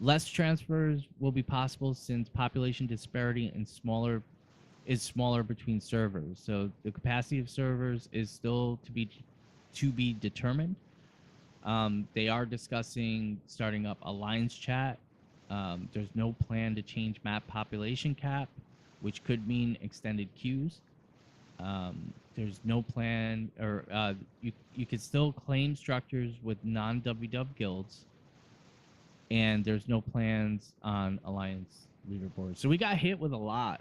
Less transfers will be possible since population disparity is smaller between servers. So the capacity of servers is still to be determined. They are discussing starting up Alliance chat. There's no plan to change map population cap, which could mean extended queues. There's no plan, or you could still claim structures with non-WW guilds, and there's no plans on Alliance leaderboards. So we got hit with a lot.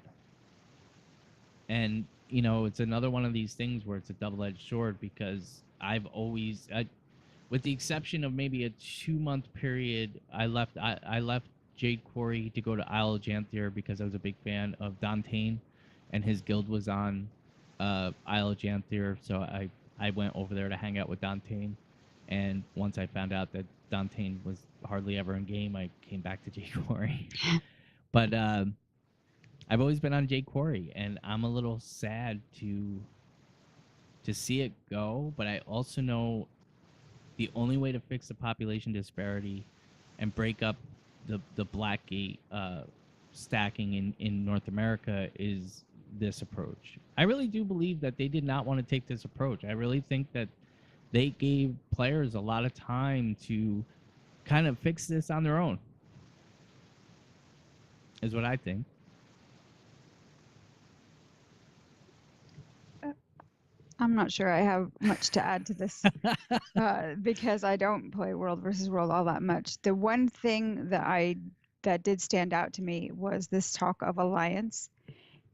And, you know, it's another one of these things where it's a double-edged sword because I've always, with the exception of maybe a 2-month period, I left Jade Quarry to go to Isle of Janthier because I was a big fan of Dantain, and his guild was on Isle of Janthier, so I went over there to hang out with Dantain. And once I found out that Dantain was hardly ever in game, I came back to Jade Quarry. But I've always been on Jade Quarry, and I'm a little sad to see it go. But I also know the only way to fix the population disparity and break up the Blackgate stacking in North America is this approach. I really do believe that they did not want to take this approach. I really think that they gave players a lot of time to kind of fix this on their own, is what I think. I'm not sure I have much to add to this because I don't play World versus World all that much. The one thing that did stand out to me was this talk of alliance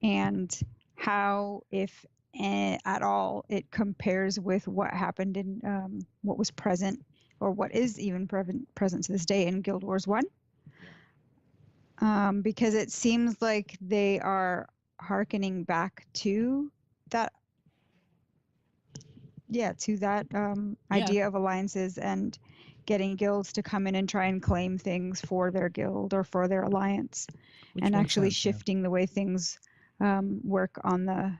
and how, if at all, it compares with what happened in what was present or what is even present to this day in Guild Wars 1. Because it seems like they are hearkening back to that idea of alliances and getting guilds to come in and try and claim things for their guild or for their alliance. Which and makes actually sense, shifting the way things work on the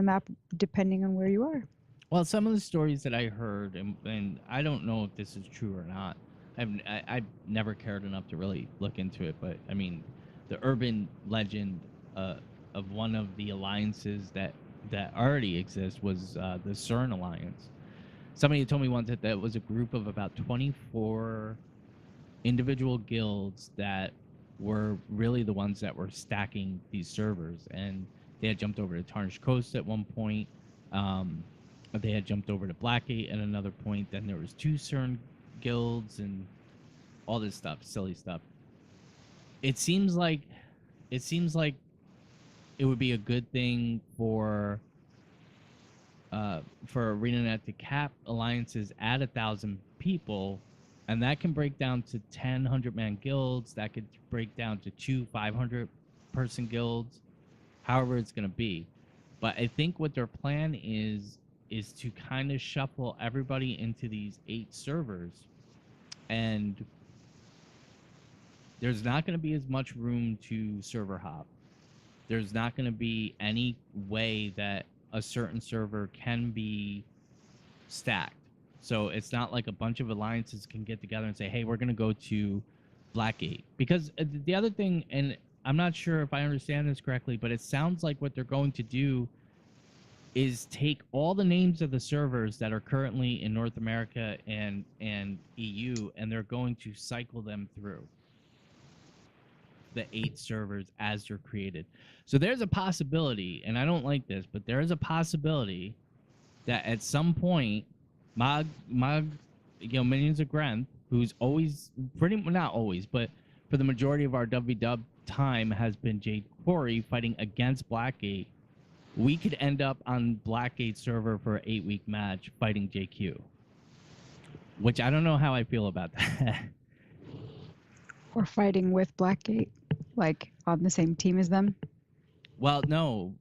map depending on where you are. Well, some of the stories that I heard, and I don't know if this is true or not. I've never cared enough to really look into it, but I mean, the urban legend of one of the alliances that already exists was the CERN Alliance. Somebody told me once that that was a group of about 24 individual guilds that were really the ones that were stacking these servers, and they had jumped over to Tarnished Coast at one point. They had jumped over to Blackgate at another point. Then there was 2 CERN guilds and all this stuff, silly stuff. It seems like it would be a good thing for ArenaNet to cap alliances at 1,000 people, and that can break down to 10 100-man guilds. That could break down to 2 500-person guilds, however it's going to be. But I think what their plan is to kind of shuffle everybody into these 8 servers, and there's not going to be as much room to server hop. There's not going to be any way that a certain server can be stacked. So it's not like a bunch of alliances can get together and say, hey, we're going to go to Blackgate. Because the other thing, and I'm not sure if I understand this correctly, but it sounds like what they're going to do is take all the names of the servers that are currently in North America and EU, and they're going to cycle them through the 8 servers as they're created. So there's a possibility, and I don't like this, but there is a possibility that at some point, Mog, Minions of Grenth, who's always not always, but for the majority of our WvW time has been Jade Quarry fighting against Blackgate. We could end up on Blackgate server for an 8-week match fighting JQ, which I don't know how I feel about that. Or fighting with Blackgate, like on the same team as them. Well, no,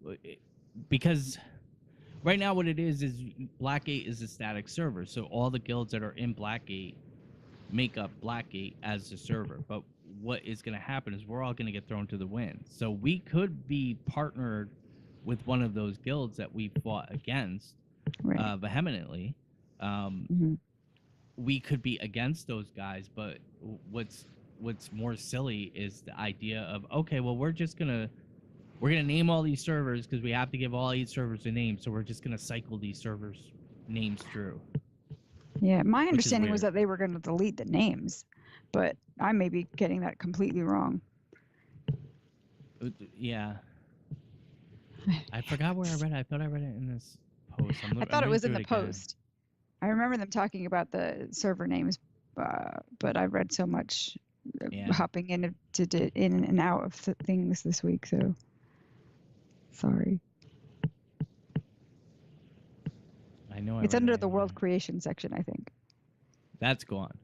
because right now what it is Blackgate is a static server, so all the guilds that are in Blackgate make up Blackgate as the server. But what is going to happen is we're all going to get thrown to the wind. So we could be partnered with one of those guilds that we fought against vehemently. We could be against those guys, but what's more silly is the idea of, okay, well, we're gonna name all these servers because we have to give all 8 servers a name, so we're just gonna cycle these servers names through. Yeah, my understanding was that they were going to delete the names, but I may be getting that completely wrong. Yeah. I forgot where I read it. I thought I read it in this post. I thought it was in the post. I remember them talking about the server names, but I read so much hopping in and out of things this week, so sorry. I know it's under the world creation section, I think. That's gone.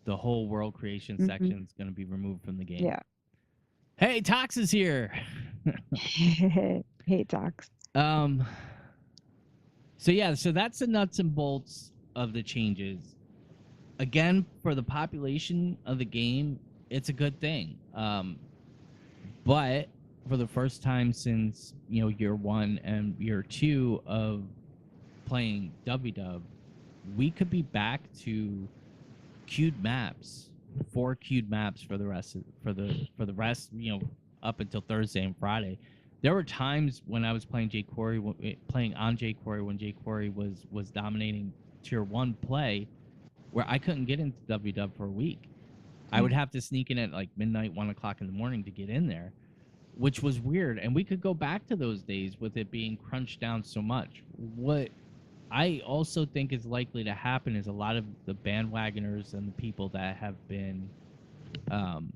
The whole world creation section is going to be removed from the game. Yeah. Hey, Tox is here. Hey, Tox. So that's the nuts and bolts of the changes. Again, for the population of the game, it's a good thing. But for the first time since year 1 and year 2 of playing WvW, we could be back to queued maps, 4 queued maps for the rest up until Thursday and Friday. There were times when I was playing on Jay Quarry when Jay Quarry was dominating tier 1 play where I couldn't get into WW for a week. I would Yeah. have to sneak in at like midnight, 1 o'clock in the morning to get in there, which was weird. And we could go back to those days with it being crunched down so much. What I also think is likely to happen is a lot of the bandwagoners and the people that have been um,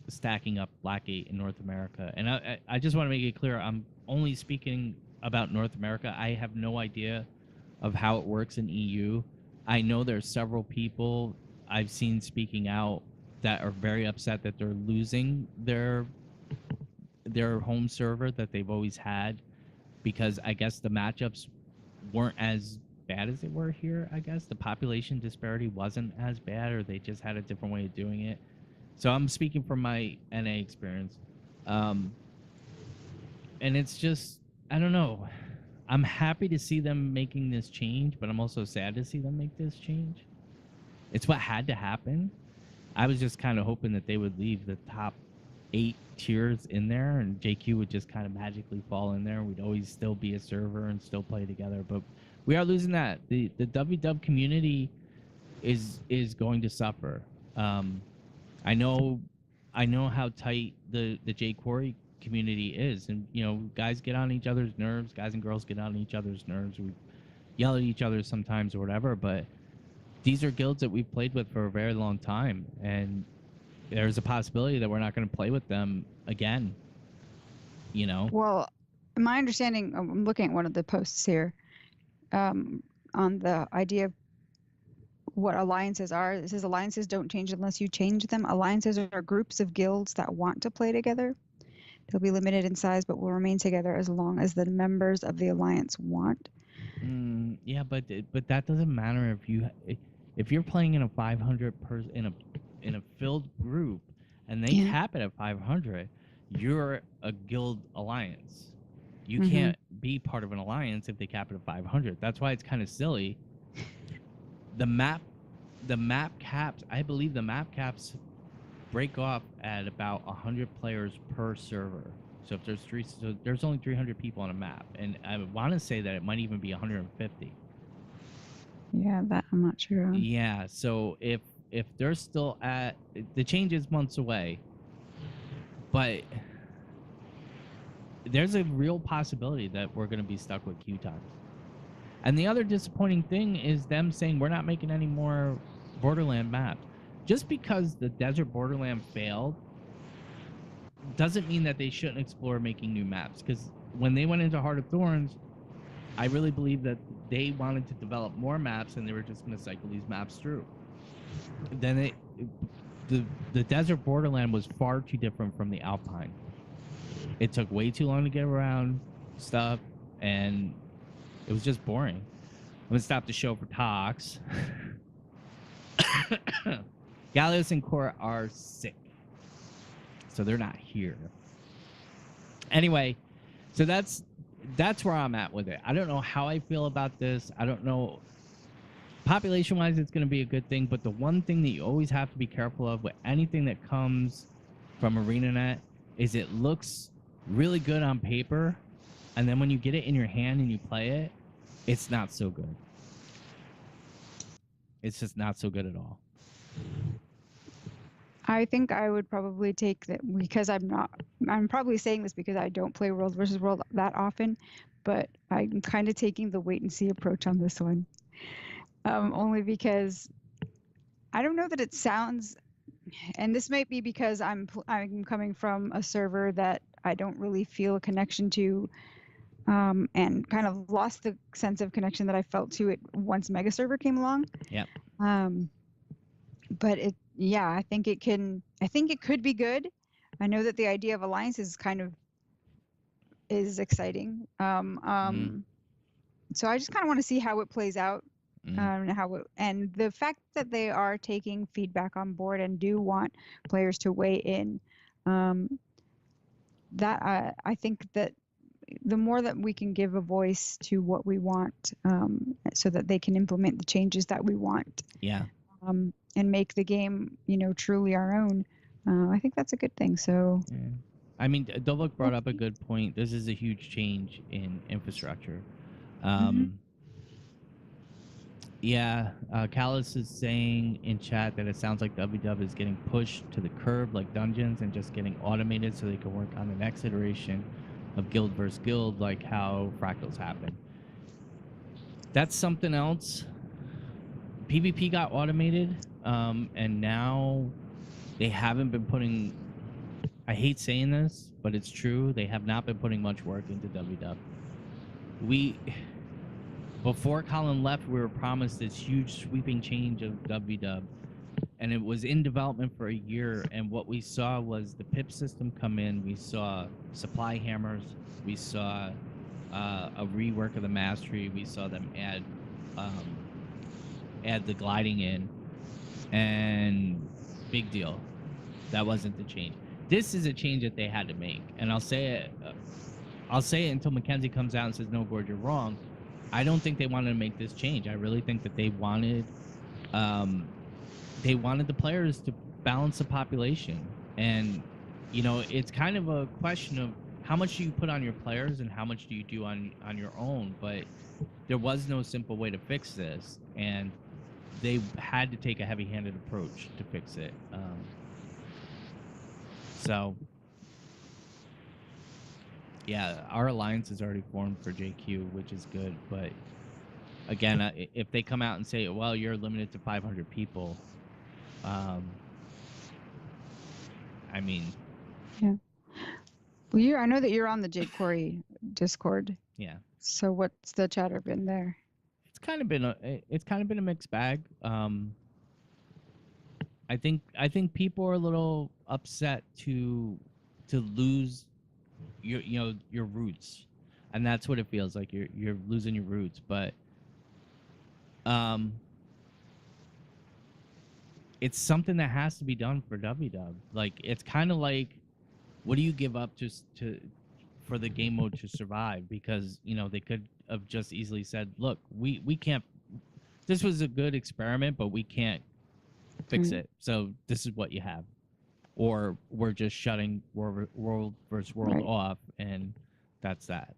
stacking up Blackgate in North America. And I just want to make it clear, I'm only speaking about North America. I have no idea of how it works in EU. I know there's several people I've seen speaking out that are very upset that they're losing their home server that they've always had, because I guess the matchups weren't as bad as they were here. I guess the population disparity wasn't as bad, or they just had a different way of doing it. So I'm speaking from my NA experience. Um, and it's just, I don't know. I'm happy to see them making this change, but I'm also sad to see them make this change. It's what had to happen. I was just kind of hoping that they would leave the top 8 tiers in there, and JQ would just kind of magically fall in there. We'd always still be a server and still play together. But we are losing that. The WW community is going to suffer. I know how tight the J Quarry community is, and guys get on each other's nerves. Guys and girls get on each other's nerves. We yell at each other sometimes or whatever, but these are guilds that we've played with for a very long time, and there's a possibility that we're not going to play with them again. Well, my understanding, I'm looking at one of the posts here on the idea of what alliances are. It says alliances don't change unless you change them. Alliances are groups of guilds that want to play together. They'll be limited in size, but will remain together as long as the members of the alliance want. Yeah, but that doesn't matter if you're playing in a 500 person in a filled group, and they cap it at 500. You're a guild alliance. You can't be part of an alliance if they cap it at 500. That's why it's kind of silly. The map caps, I believe the map caps break off at about 100 players per server. So if there's only 300 people on a map, and I want to say that it might even be 150. Yeah, that I'm not sure on. Yeah, so if they're still at, the change is months away, but there's a real possibility that we're going to be stuck with queue times. And the other disappointing thing is them saying we're not making any more Borderland maps. Just because the Desert Borderland failed doesn't mean that they shouldn't explore making new maps. Because when they went into Heart of Thorns, I really believe that they wanted to develop more maps, and they were just going to cycle these maps through. Then the Desert Borderland was far too different from the Alpine. It took way too long to get around stuff, and it was just boring. I'm going to stop the show for talks. Gallios and Kora are sick, so they're not here. Anyway, so that's where I'm at with it. I don't know how I feel about this. I don't know. Population-wise, it's going to be a good thing, but the one thing that you always have to be careful of with anything that comes from ArenaNet is it looks really good on paper, and then when you get it in your hand and you play it, it's not so good. It's just not so good at all. I think I would probably take that, because I'm probably saying this because I don't play World versus World that often, but I'm kind of taking the wait and see approach on this one. Only because I don't know that it sounds, and this might be because I'm coming from a server that I don't really feel a connection to, and kind of lost the sense of connection that I felt to it once Mega Server came along. Yep. But I think it could be good. I know that the idea of alliance is exciting. So I just kind of want to see how it plays out. And the fact that they are taking feedback on board and do want players to weigh in, that I think that the more that we can give a voice to what we want, so that they can implement the changes that we want, and make the game, truly our own, I think that's a good thing. So, I mean, Dovok brought up a good point. This is a huge change in infrastructure. Yeah, Callus is saying in chat that it sounds like WW is getting pushed to the curb like dungeons and just getting automated so they can work on the next iteration of guild versus guild, like how fractals happen. That's something else. PvP got automated, and now they haven't been putting. I hate saying this, but it's true. They have not been putting much work into WW. Before Colin left, we were promised this huge sweeping change of WW, and it was in development for a year. And what we saw was the pip system come in. We saw supply hammers. We saw a rework of the mastery. We saw them add the gliding in, and big deal. That wasn't the change. This is a change that they had to make, and I'll say it. I'll say it until Mackenzie comes out and says, "No, Gord, you're wrong." I don't think they wanted to make this change. I really think that they wanted the players to balance the population, and it's kind of a question of how much do you put on your players and how much do you do on your own. But there was no simple way to fix this, and they had to take a heavy-handed approach to fix it. So yeah, our alliance is already formed for JQ, which is good. But again, if they come out and say, well, you're limited to 500 people, I mean, Yeah. Well, I know that you're on the Jade Quarry Discord. yeah, So what's the chatter been there? it's kind of been a mixed bag. I think people are a little upset to lose your roots, and that's what it feels like. You're losing your roots. But it's something that has to be done for WW. Like, it's kind of like, what do you give up to for the game mode to survive? Because they could have just easily said, look, we can't, this was a good experiment, but we can't fix it, so this is what you have, or we're just shutting world versus world off, and that's that.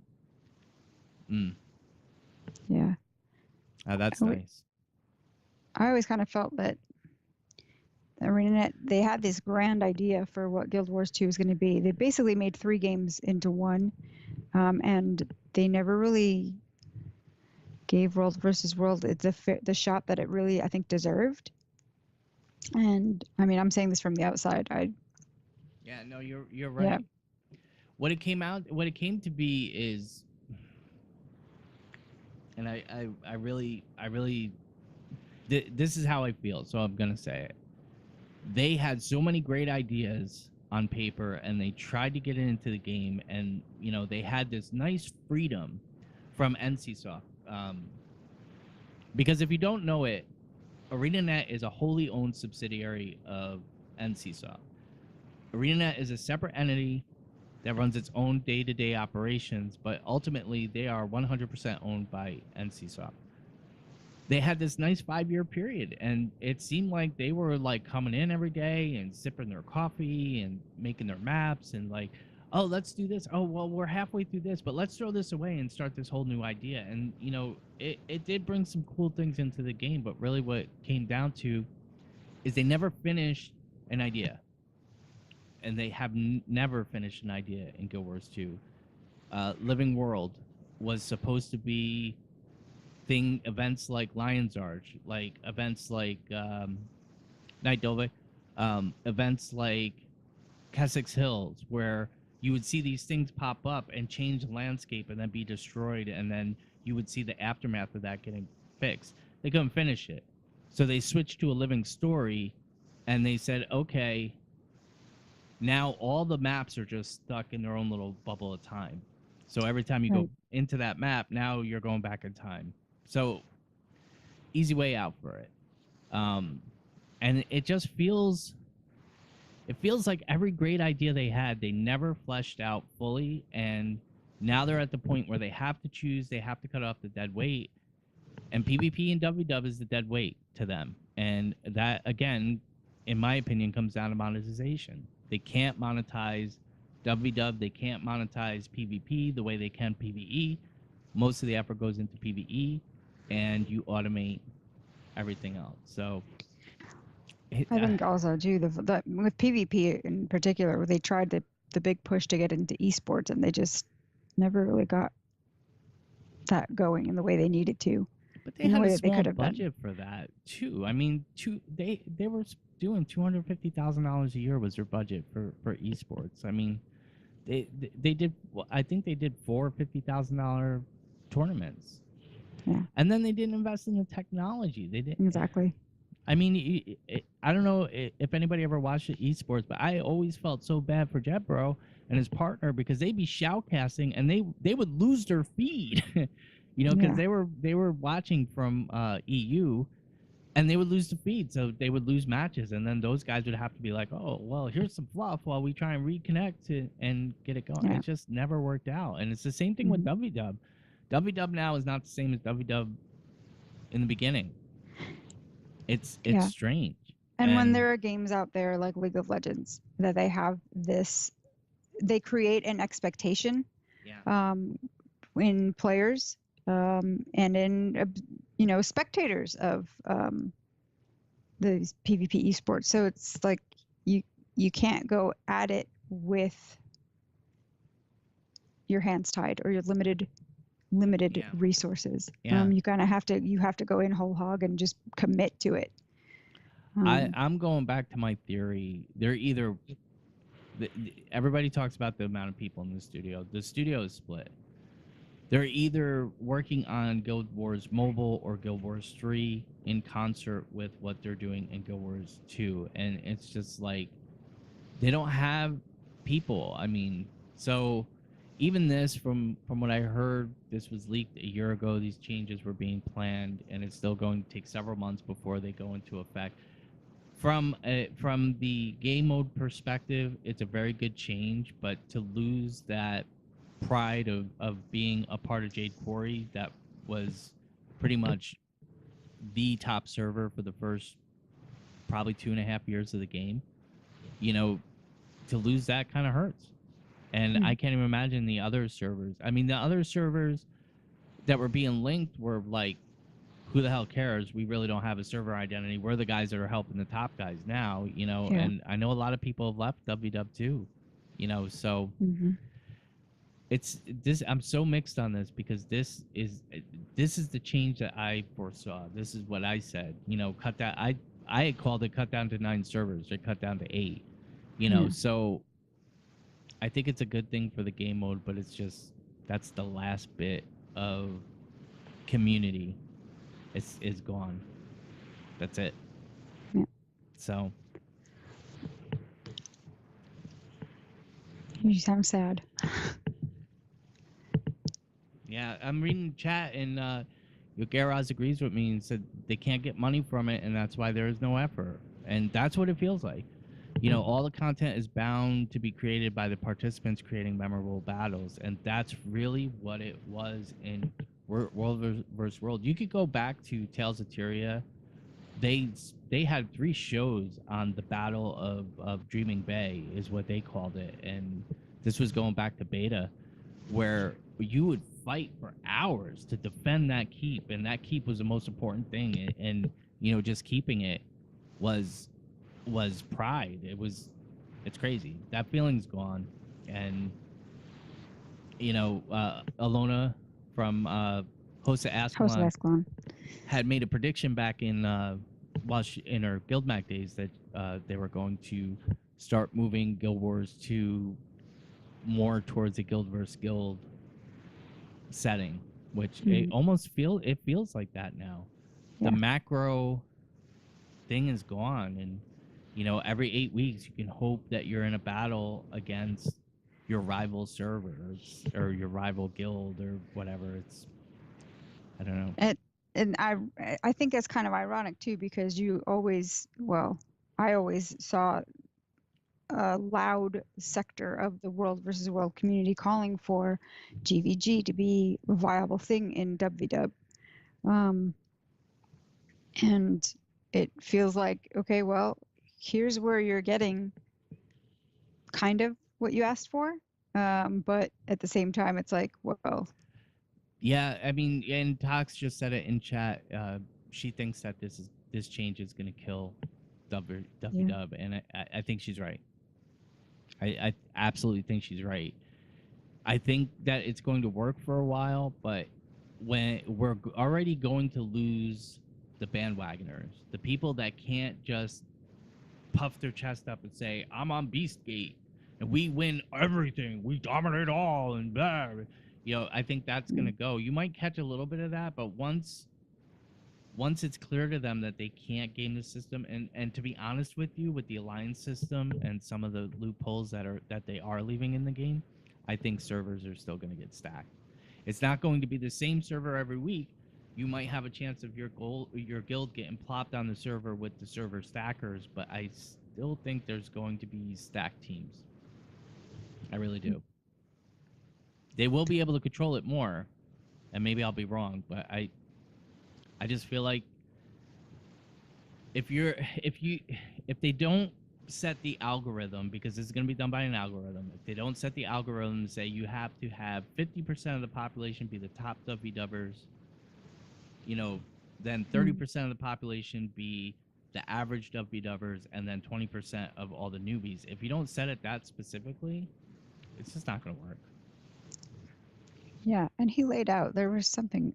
Yeah, That's nice. I always kind of felt that ArenaNet, they had this grand idea for what Guild Wars 2 was going to be. They basically made 3 games into one, and they never really gave World versus World the shot that it really, I think, deserved. And I mean, I'm saying this from the outside. Yeah, no, you're right. Yeah. What it came to be is, and I really this is how I feel, so I'm gonna say it. They had so many great ideas on paper, and they tried to get it into the game, and they had this nice freedom from NCSoft. Because if you don't know it, ArenaNet is a wholly owned subsidiary of NCSoft. ArenaNet is a separate entity that runs its own day-to-day operations, but ultimately they are 100% owned by NCSoft. They had this nice 5-year period, and it seemed like they were like coming in every day and sipping their coffee and making their maps and like, oh, let's do this. Oh, well, we're halfway through this, but let's throw this away and start this whole new idea. And it did bring some cool things into the game, but really what it came down to is they never finished an idea, and they have never finished an idea in Guild Wars 2. Living World was supposed to be events like Lion's Arch, like events like Night Dove, events like Kessex Hills, where you would see these things pop up and change the landscape and then be destroyed, and then you would see the aftermath of that getting fixed. They couldn't finish it, so they switched to a living story, and they said, okay, now all the maps are just stuck in their own little bubble of time. So every time you go into that map, now you're going back in time. So easy way out for it. And it just feels like every great idea they had, they never fleshed out fully. And now they're at the point where they have to choose, they have to cut off the dead weight. And PvP and WW is the dead weight to them. And that, again, in my opinion, comes down to monetization. They can't monetize WW, they can't monetize PvP the way they can PvE. Most of the effort goes into PvE, and you automate everything else. So it, I think also too the with PvP in particular, they tried the big push to get into esports, and they just never really got that going in the way they needed to, but they in the had a way that they small could have done. budget for that too. I mean, they were doing $250,000 a year was their budget for esports. I mean, they did. I think they did four $50,000 tournaments. Yeah. And then they didn't invest in the technology. They didn't. Exactly. I mean, I don't know if anybody ever watched the esports, but I always felt so bad for Jetbro and his partner because they'd be shoutcasting and they would lose their feed, you know, because Yeah. they were watching from EU and they would lose the feed, so they would lose matches, and then those guys would have to be like, oh, well, here's some fluff while we try and reconnect and get it going. Yeah. It just never worked out, and it's the same thing with WvW. WvW now is not the same as WvW in the beginning. It's Yeah. strange. And when there are games out there like League of Legends that they have this, they create an expectation in players and in spectators of the PvP esports. So it's like you can't go at it with your hands tied or your limited resources. You kind of have to go in whole hog and just commit to it. I'm going back to my theory. They're either everybody talks about the amount of people in the studio. The studio is split. They're either working on Guild Wars Mobile or Guild Wars 3 in concert with what they're doing in Guild Wars 2, and it's just like they don't have people. I mean, so even this, from what I heard, this was leaked a year ago. These changes were being planned, and it's still going to take several months before they go into effect. From the game mode perspective, it's a very good change, but to lose that pride of being a part of Jade Quarry, that was pretty much the top server for the first probably 2.5 years of the game, you know, to lose that kind of hurts. And I can't even imagine the other servers. I mean, the other servers that were being linked were like, who the hell cares? We really don't have a server identity. We're the guys that are helping the top guys now, you know. Yeah. And I know a lot of people have left WW too, you know. So it's this. I'm so mixed on this because this is the change that I foresaw. This is what I said. You know, cut that. I had called it cut down to 9 servers. They cut down to 8. You know, so I think it's a good thing for the game mode, but it's just that's the last bit of community. Is gone. That's it. Yeah. So you sound sad. Yeah, I'm reading chat and Garaz agrees with me and said they can't get money from it, and that's why there is no effort. And that's what it feels like. You know, all the content is bound to be created by the participants creating memorable battles, and that's really what it was in World vs. World. You could go back to Tales of Tyria. They had 3 shows on the Battle of Dreaming Bay, is what they called it, and this was going back to beta, where you would fight for hours to defend that keep, and that keep was the most important thing, and you know, just keeping it was pride. It's crazy. That feeling's gone. And you know, Alona from Host of Ascalon had made a prediction back in in her Guild Mag days that they were going to start moving Guild Wars 2 more towards a Guild versus Guild setting, which it almost feels like that now. The macro thing is gone, and you know, every 8 weeks you can hope that you're in a battle against your rival servers or your rival guild or whatever. It's, I don't know. And I think it's kind of ironic too, because I always saw a loud sector of the World versus World community calling for GVG to be a viable thing in WvW. And it feels like, okay, well, here's where you're getting kind of what you asked for. But at the same time, it's like, well. Yeah, I mean, and Tox just said it in chat. she thinks that this change is going to kill Yeah. WW, and I think she's right. I absolutely think she's right. I think that it's going to work for a while, but when we're already going to lose the bandwagoners, the people that can't just puff their chest up and say, "I'm on Beastgate and we win everything, we dominate all," and blah. I think that's going to go. You might catch a little bit of that, but once it's clear to them that they can't game the system, and to be honest with you, with the alliance system and some of the loopholes that they are leaving in the game, I think servers are still going to get stacked. It's not going to be the same server every week. You might have a chance of your guild getting plopped on the server with the server stackers, but I still think there's going to be stacked teams. I really do. They will be able to control it more, and maybe I'll be wrong, but I just feel like if they don't set the algorithm, because it's going to be done by an algorithm, if they don't set the algorithm to say you have to have 50% of the population be the top WWers, then 30% of the population be the average WWers, and then 20% of all the newbies. If you don't set it that specifically, it's just not going to work. Yeah, and he laid out, there was something,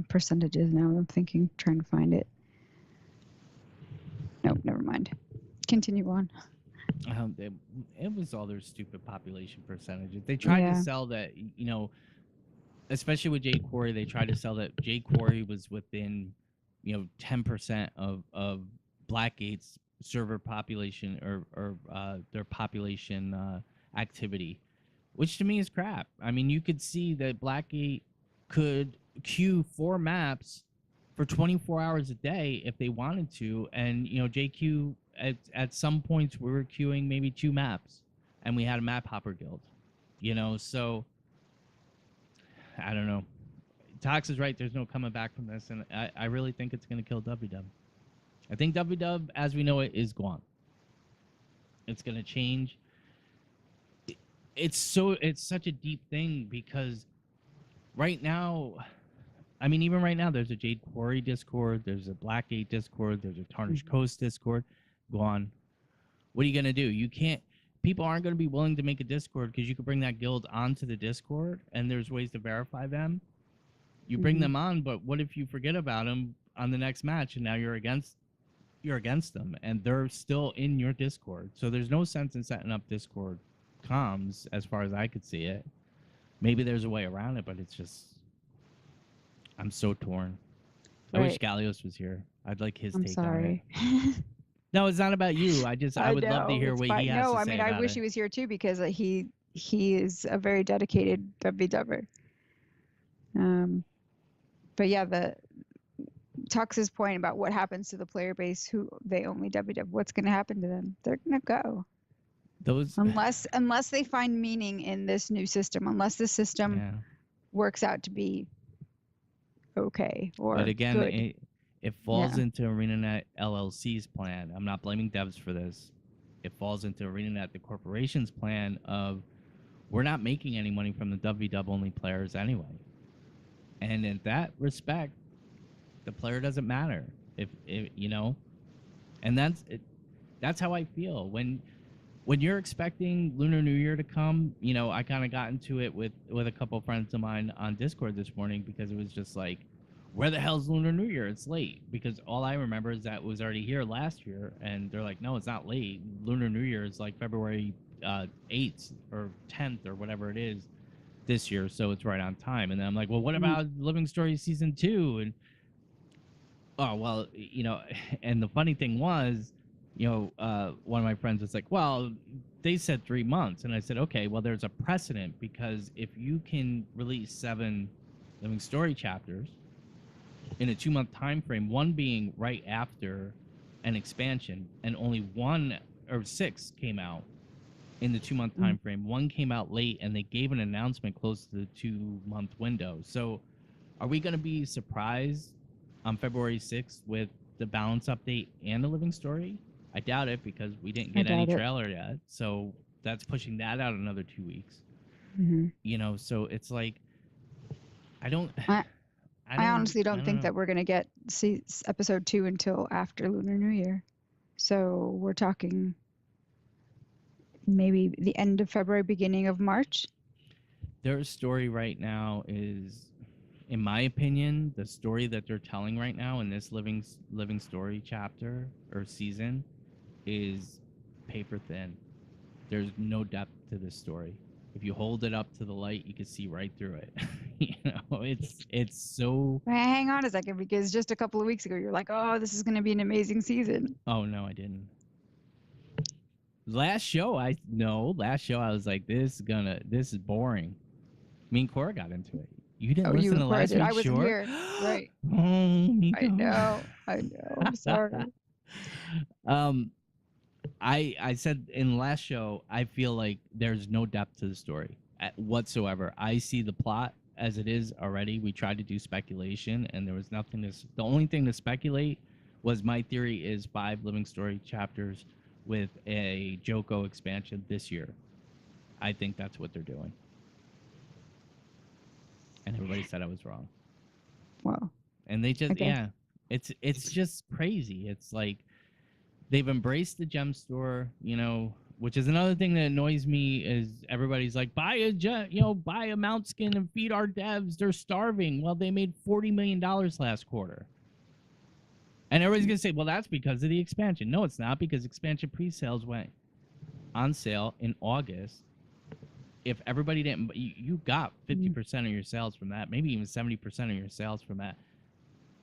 percentages now, I'm trying to find it. Nope, never mind. Continue on. It was all their stupid population percentages. They tried to sell that, especially with Jade Quarry, they tried to sell that Jade Quarry was within, 10% of Blackgate's server population or their population activity, which to me is crap. I mean, you could see that Blackgate could queue 4 maps for 24 hours a day if they wanted to, and JQ at some points we were queuing maybe 2 maps, and we had a map hopper guild, so I don't know. Tox is right. There's no coming back from this, and I really think it's going to kill WW. I think WW, as we know it, is gone. It's going to change. It's such a deep thing because right now, I mean, even right now, there's a Jade Quarry Discord, there's a Blackgate Discord, there's a Tarnished Coast Discord. Gone. What are you going to do? You can't. People aren't going to be willing to make a Discord because you could bring that guild onto the Discord, and there's ways to verify them. You bring them on, but what if you forget about them on the next match, and now you're against them, and they're still in your Discord? So there's no sense in setting up Discord comms, as far as I could see it. Maybe there's a way around it, but it's just, I'm so torn. I wish Gallios was here. I'd like his take on it. No, it's not about you. I would love to hear what he has to say. No, I mean, I wish he was here too, because he is a very dedicated WW. But yeah, the Tux's point about what happens to the player base who they only WW, what's going to happen to them? They're going to go. Unless they find meaning in this new system, unless the system works out to be okay or but again, good. it falls into ArenaNet LLC's plan. I'm not blaming devs for this. It falls into ArenaNet, the corporation's plan of, we're not making any money from the WW only players anyway. And in that respect, the player doesn't matter. If and that's how I feel when you're expecting Lunar New Year to come. I kind of got into it with a couple of friends of mine on Discord this morning, because it was just like, where the hell's Lunar New Year? It's late. Because all I remember is that it was already here last year, and they're like, no, it's not late. Lunar New Year is like February 8th or 10th or whatever it is this year, so it's right on time. And then I'm like, well, what about Living Story Season 2? And and the funny thing was, one of my friends was like, well, they said 3 months. And I said, okay, well, there's a precedent, because if you can release 7 Living Story chapters in a 2-month time frame, one being right after an expansion, and only 1 or 6 came out in the 2-month time frame. One came out late, and they gave an announcement close to the 2-month window. So are we going to be surprised on February 6th with the balance update and the Living Story? I doubt it, because we didn't get any trailer yet. So that's pushing that out another 2 weeks. So it's like, I honestly I don't don't think know. that we're going to get episode 2 until after Lunar New Year. So we're talking maybe the end of February, beginning of March. Their story right now is, in my opinion, the story that they're telling right now in this living story chapter or season is paper thin. There's no depth to this story. If you hold it up to the light, you can see right through it. It's so. Hang on a second, because just a couple of weeks ago, you're like, oh, this is going to be an amazing season. Oh no, I didn't. Last show, I was like, this is boring. Me and Cora got into it. You didn't Oh, you listen and to Cora last did. I week's wasn't short? here. Right. Oh, I Miko. know. I know. I'm sorry. um, I said in the last show, I feel like there's no depth to the story whatsoever. I see the plot as it is already. We tried to do speculation, and there was nothing to. The only thing to speculate was my theory is 5 living story chapters with a Joko expansion this year. I think that's what they're doing, and everybody said I was wrong. Well, And they just, okay. yeah, it's just crazy. It's like they've embraced the gem store, which is another thing that annoys me is everybody's like, buy a mount skin and feed our devs. They're starving. Well, they made $40 million last quarter. And everybody's going to say, well, that's because of the expansion. No, it's not, because expansion pre-sales went on sale in August. If everybody didn't, you got 50% of your sales from that, maybe even 70% of your sales from that.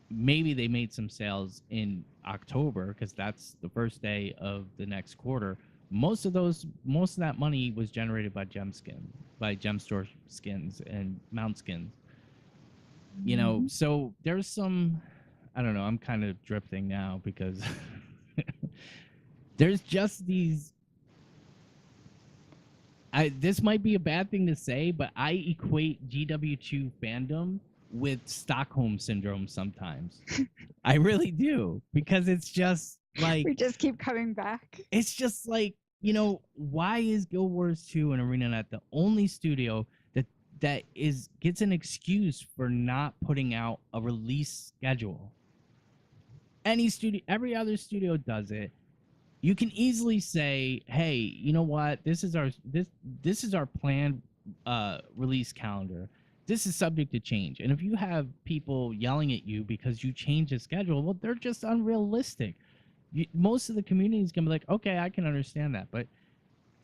Maybe they made some sales in October because that's the first day of the next quarter. Most of that money was generated by gem store skins and mount skins. So there's some, I don't know, I'm kind of drifting now because there's just these. This might be a bad thing to say, but I equate GW2 fandom with Stockholm syndrome sometimes. I really do, because it's just like we just keep coming back. It's just like, why is Guild Wars 2 and ArenaNet the only studio that gets an excuse for not putting out a release schedule? Every other studio does it. You can easily say, hey, you know what, this is our planned release calendar. This is subject to change. And if you have people yelling at you because you change the schedule, well, they're just unrealistic. Most of the community is gonna be like, okay, I can understand that, but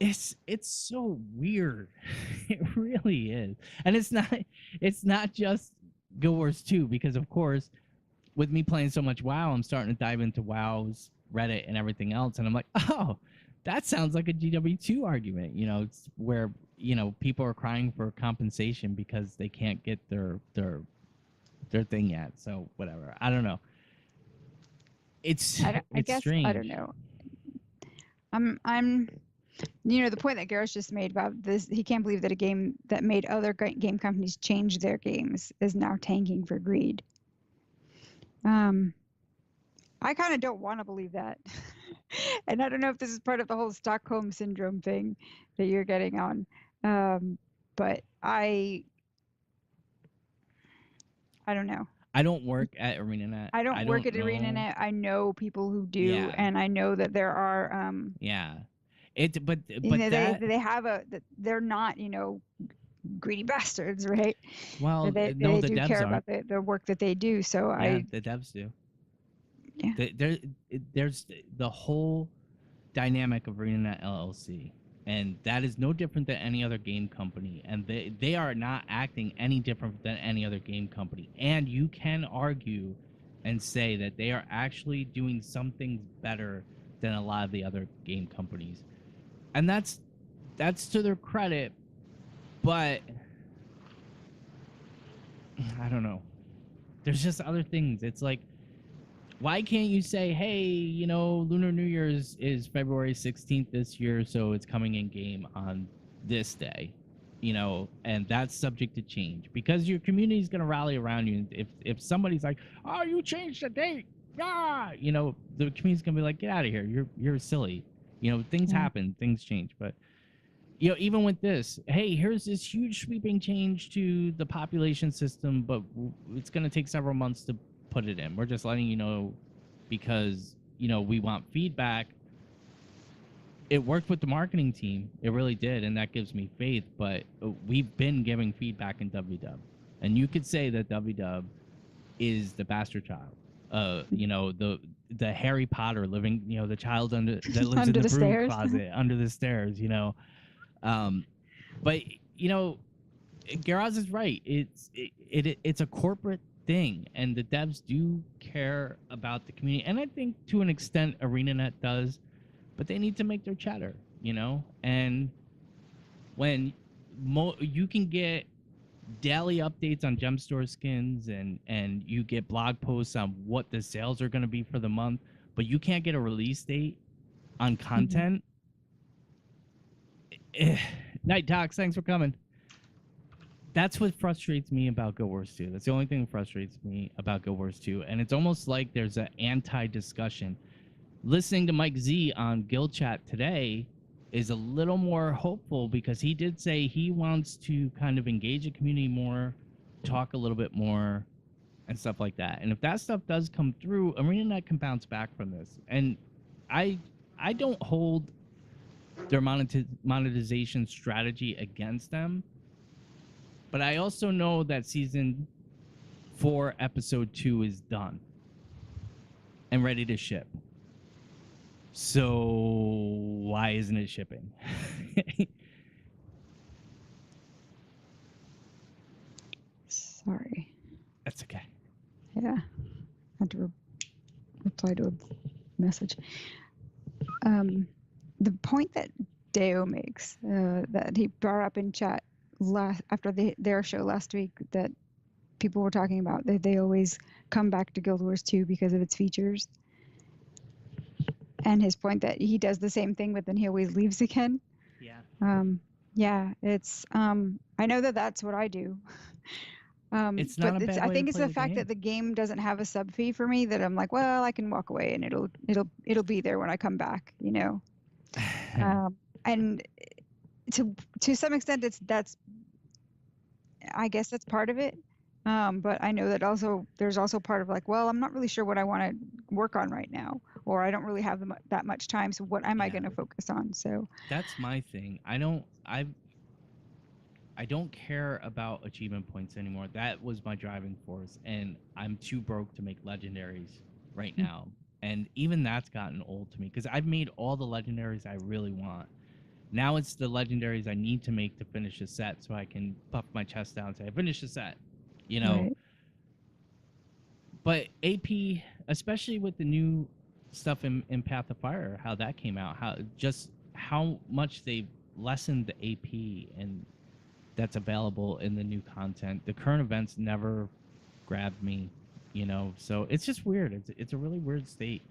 it's so weird. It really is. And it's not just Guild Wars 2, because of course, with me playing so much WoW, I'm starting to dive into WoW's Reddit and everything else, and I'm like, oh, that sounds like a GW2 argument. It's where people are crying for compensation because they can't get their thing yet. So whatever. I don't know. It's I guess strange. I don't know. I'm the point that Gareth just made about this, he can't believe that a game that made other game companies change their games is now tanking for greed. I kind of don't want to believe that. And I don't know if this is part of the whole Stockholm syndrome thing that you're getting on. But I don't know. I don't work at ArenaNet. I don't work at know. ArenaNet. I know people who do, Yeah. and I know that there are yeah. But they have they're not, greedy bastards, right? Well, they no, the do devs care aren't. about the work that they do. So Yeah, the devs do. Yeah. There's the whole dynamic of ArenaNet LLC, and that is no different than any other game company, and they are not acting any different than any other game company. And you can argue and say that they are actually doing something better than a lot of the other game companies, and that's to their credit. But I don't know. There's just other things. It's like, why can't you say, hey, Lunar New Year's is February 16th this year, so it's coming in game on this day, and that's subject to change, because your community is going to rally around you. If somebody's like, oh, you changed the date, the community's going to be like, get out of here. You're silly. Things happen, things change. But even with this, hey, here's this huge sweeping change to the population system, but it's going to take several months to put it in. We're just letting you know because, we want feedback. It worked with the marketing team. It really did, and that gives me faith. But we've been giving feedback in WW, and you could say that WW is the bastard child. The Harry Potter living, the child that lives Under in the the broom stairs. closet under the stairs. But Garaz is right. It's a corporate thing, and the devs do care about the community, and I think to an extent ArenaNet does, but they need to make their chatter, And when you can get daily updates on gem store skins and you get blog posts on what the sales are going to be for the month, but you can't get a release date on content. Night Talks, thanks for coming. That's what frustrates me about Guild Wars 2. That's the only thing that frustrates me about Guild Wars 2. And it's almost like there's an anti-discussion. Listening to Mike Z on Guild Chat today is a little more hopeful because he did say he wants to kind of engage the community more, talk a little bit more, and stuff like that. And if that stuff does come through, ArenaNet can bounce back from this. And I don't hold their monetization strategy against them. But I also know that season 4, episode 2 is done and ready to ship. So why isn't it shipping? Sorry. That's okay. Yeah. I had to reply to a message. The point that Deo makes, that he brought up in chat after their show last week, that people were talking about, that they always come back to Guild Wars 2 because of its features. And his point that he does the same thing, but then he always leaves again. Yeah. Yeah, it's I know that that's what I do. It's not a bad way I think to it's play the fact game. that the game doesn't have a sub fee for me that I'm like, well, I can walk away and it'll be there when I come back, and to some extent I guess that's part of it. But I know that there's also part of like, well, I'm not really sure what I want to work on right now, or I don't really have that much time. So what am I going to focus on? So that's my thing. I don't care about achievement points anymore. That was my driving force, and I'm too broke to make legendaries right now. And even that's gotten old to me because I've made all the legendaries I really want. Now it's the legendaries I need to make to finish a set so I can puff my chest down and say, I finished the set, Right. But AP, especially with the new stuff in Path of Fire, how that came out, how much they've lessened the AP and that's available in the new content. The current events never grabbed me, so it's just weird. It's a really weird state.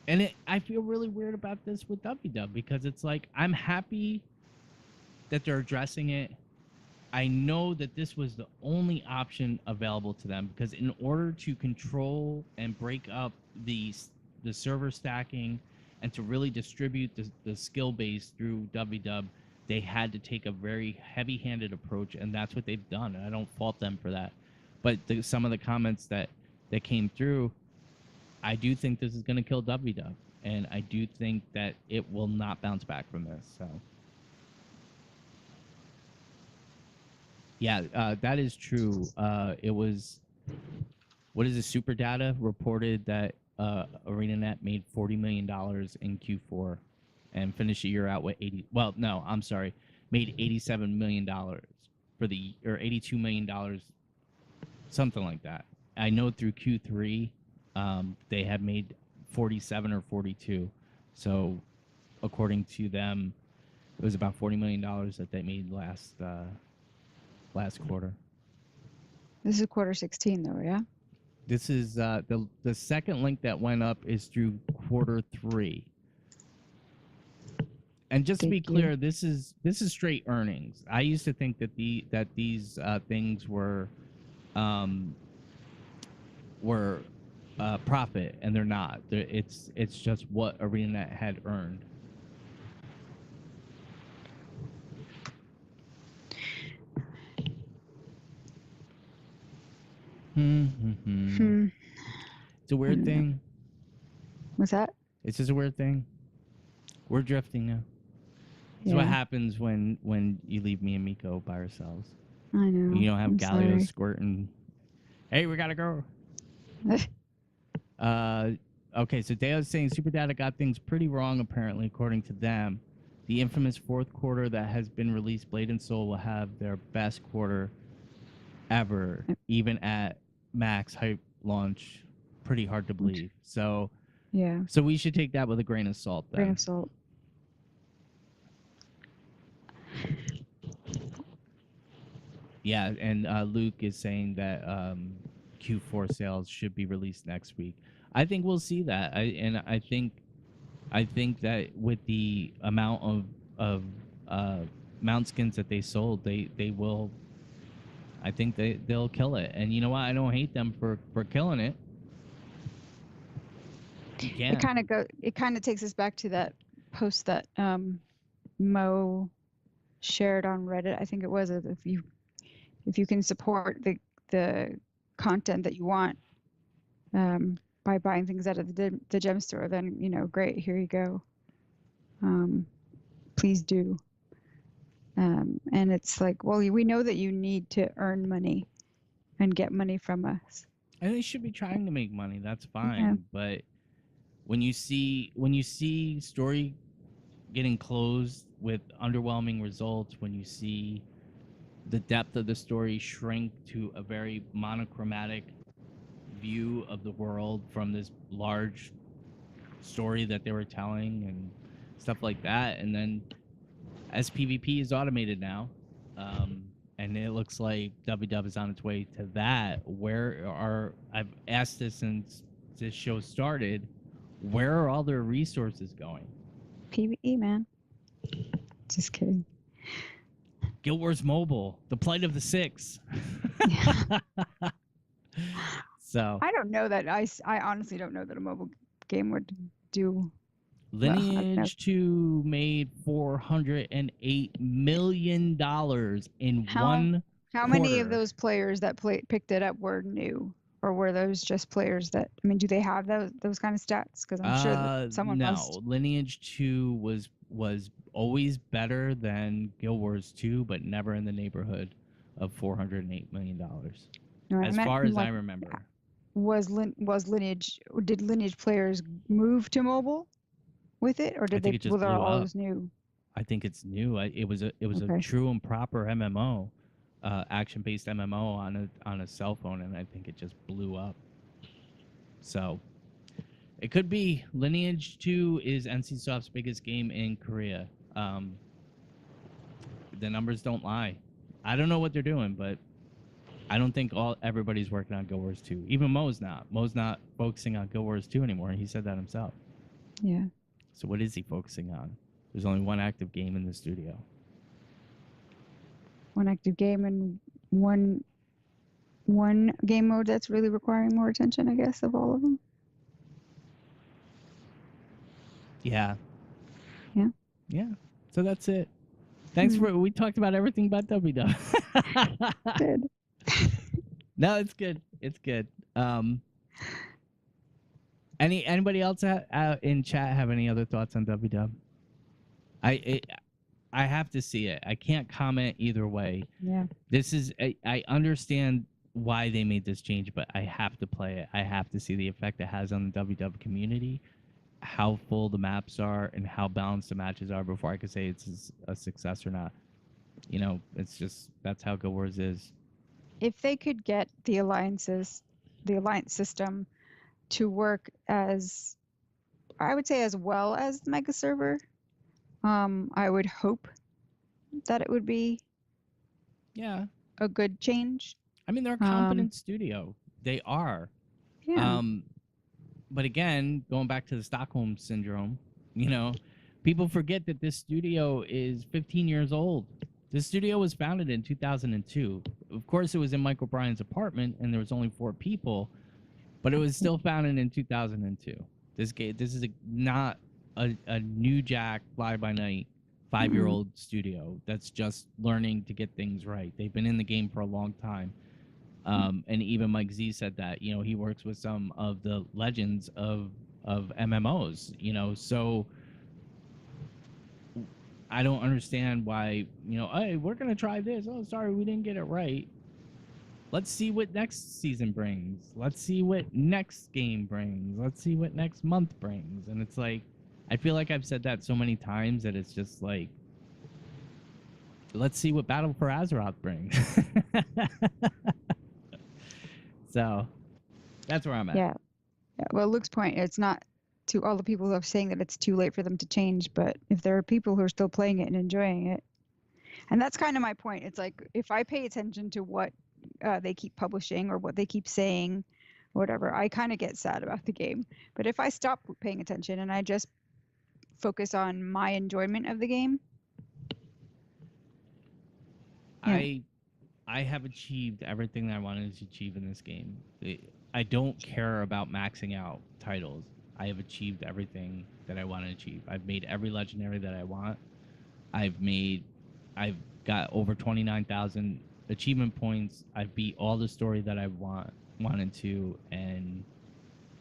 And I feel really weird about this with WW because it's like I'm happy that they're addressing it. I know that this was the only option available to them because in order to control and break up the server stacking and to really distribute the skill base through WW, they had to take a very heavy-handed approach, and that's what they've done. And I don't fault them for that. But some of the comments that came through, I do think this is going to kill WW, and I do think that it will not bounce back from this. So, yeah, that is true. It was, what is it? Super Data reported that ArenaNet made $40 million in Q4 and finished the year out with 80. Well, no, I'm sorry, made $87 million for the, or $82 million, something like that. I know through Q3 they had made 47 or 42. So according to them, it was about $40 million that they made last quarter. This is quarter 16 though, yeah? This is the second link that went up is through quarter 3. And just to be clear, this is straight earnings. I used to think that these things were profit, and they're not. It's just what ArenaNet had earned. Hmm. It's a I weird don't know. thing. What's that? It's just a weird thing. We're drifting now. It's what happens when you leave me and Miko by ourselves. I know. You don't have I'm Gallios sorry. squirting. Hey, we gotta go. Okay, so Deo's saying Super Data got things pretty wrong, apparently, according to them. The infamous fourth quarter that has been released, Blade and Soul, will have their best quarter ever, even at max hype launch. Pretty hard to believe. So Yeah. so we should take that with a grain of salt then. Grain of salt. Yeah, and Luke is saying that Q4 sales should be released next week. I think we'll see that. I think that with the amount of mount skins that they sold, they will. I think they'll kill it. And you know what? I don't hate them for killing it. You It can. kind of takes us back to that post that Mo shared on Reddit. I think it was, if you can support the content that you want by buying things out of the gem store, then great, here you go. Please do. And it's like, well, we know that you need to earn money and get money from us. And they should be trying to make money. That's fine. But when you see story getting closed with underwhelming results, when you see the depth of the story shrink to a very monochromatic view of the world from this large story that they were telling and stuff like that, and then as PvP is automated now, and it looks like WW is on its way to that. I've asked this since this show started, where are all their resources going? PvE, man. Just kidding. Guild Wars Mobile, the plight of the six. So I don't know that I honestly don't know that a mobile game would do. Lineage 2 made $408 million in one How many of those players that picked it up were new, or were those just players that? I mean, do they have those kind of stats? Because I'm sure that someone must. No, Lineage 2 was always better than Guild Wars 2, but never in the neighborhood of $408 million. No, as far as I remember. Did Lineage players move to mobile with it, or did they? Were they always new? I think it's new. It was a true and proper MMO, action-based MMO on a cell phone, and I think it just blew up. So it could be. Lineage 2 is NCSoft's biggest game in Korea. The numbers don't lie. I don't know what they're doing, but I don't think everybody's working on Guild Wars 2. Even Mo's not. Mo's not focusing on Guild Wars 2 anymore. He said that himself. Yeah. So what is he focusing on? There's only one active game in the studio. One active game and one game mode that's really requiring more attention, I guess, of all of them. Yeah. Yeah. Yeah. So that's it. Thanks for. We talked about everything but WW. Good. No, it's good. It's good. Anybody else in chat have any other thoughts on WW? I have to see it. I can't comment either way. Yeah. This is. I understand why they made this change, but I have to play it. I have to see the effect it has on the WW community, how full the maps are, and how balanced the matches are before I could say it's a success or not. It's just that's how Guild Wars is. If they could get the alliance system to work as, I would say, as well as the mega server, I would hope that it would be a good change. I mean, they're a competent studio. They are. Yeah. But again, going back to the Stockholm syndrome, people forget that this studio is 15 years old. This studio was founded in 2002. Of course, it was in Michael Bryan's apartment, and there was only 4 people, but it was still founded in 2002. This is not a new jack fly-by-night 5-year-old studio that's just learning to get things right. They've been in the game for a long time. And even Mike Z said that, you know, he works with some of the legends of MMOs, you know, so I don't understand why, you know, hey, we're gonna try this. Oh, sorry, we didn't get it right. Let's see what next season brings. Let's see what next game brings. Let's see what next month brings. And it's like, I feel like I've said that so many times that it's just like, let's see what Battle for Azeroth brings. So that's where I'm at. Yeah. Yeah. Well, Luke's point, it's not to all the people who are saying that it's too late for them to change, but if there are people who are still playing it and enjoying it, and that's kind of my point. It's like if I pay attention to what they keep publishing or what they keep saying, whatever, I kind of get sad about the game. But if I stop paying attention and I just focus on my enjoyment of the game, yeah. I have achieved everything that I wanted to achieve in this game. I don't care about maxing out titles. I have achieved everything that I want to achieve. I've made every legendary that I want. I've got over 29,000 achievement points. I've beat all the story that I wanted to, and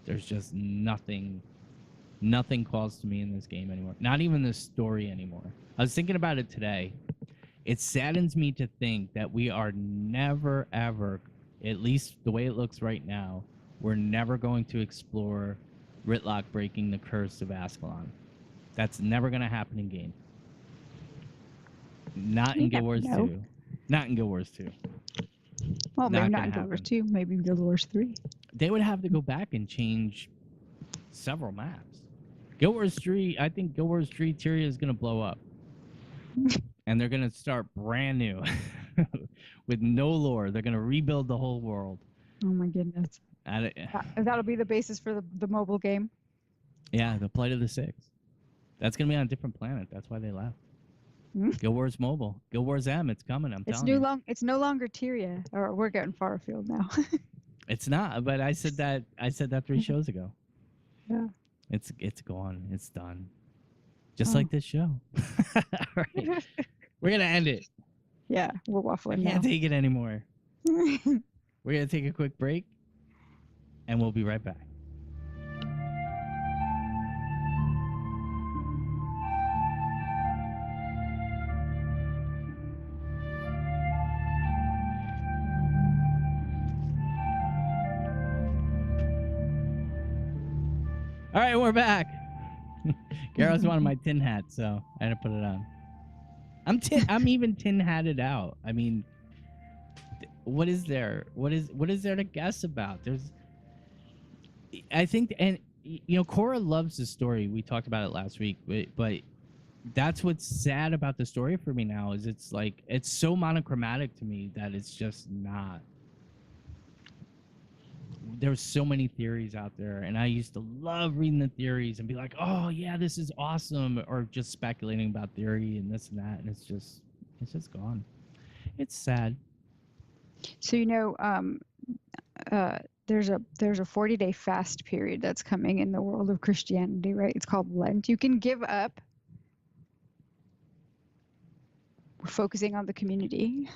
there's just nothing calls to me in this game anymore. Not even the story anymore. I was thinking about it today. It saddens me to think that we are never, ever, at least the way it looks right now, we're never going to explore Ritlock breaking the curse of Ascalon. That's never going to happen in game. Not in Guild Wars 2. Not in Guild Wars 2. Well, maybe not in Guild Wars 2, maybe in Guild Wars 3. They would have to go back and change several maps. Guild Wars 3, I think Guild Wars 3 Tyria is going to blow up. And they're going to start brand new with no lore. They're going to rebuild the whole world. Oh my goodness. That'll be the basis for the mobile game. Yeah, the Plight of the Six. That's going to be on a different planet. That's why they left. Guild Wars Mobile. Guild Wars M, it's coming. It's no longer Tyria. Or we're getting far afield now. It's not, but I said that 3 shows ago. Yeah. It's gone. It's done. Just like this show. All right. We're going to end it. Yeah, we're waffling now. I can't take it anymore. We're going to take a quick break, and we'll be right back. All right, we're back. Garros wanted my tin hat, so I had to put it on. I'm even tin hatted out. I mean, what is there? What is there to guess about? I think, and you know, Kora loves the story. We talked about it last week, but that's what's sad about the story for me now is it's like it's so monochromatic to me that it's just not. There's so many theories out there, and I used to love reading the theories and be like, oh yeah, this is awesome, or just speculating about theory and this and that, and it's just gone. It's sad. So you know, there's a 40-day fast period that's coming in the world of Christianity, right? It's called Lent. You can give up focusing on the community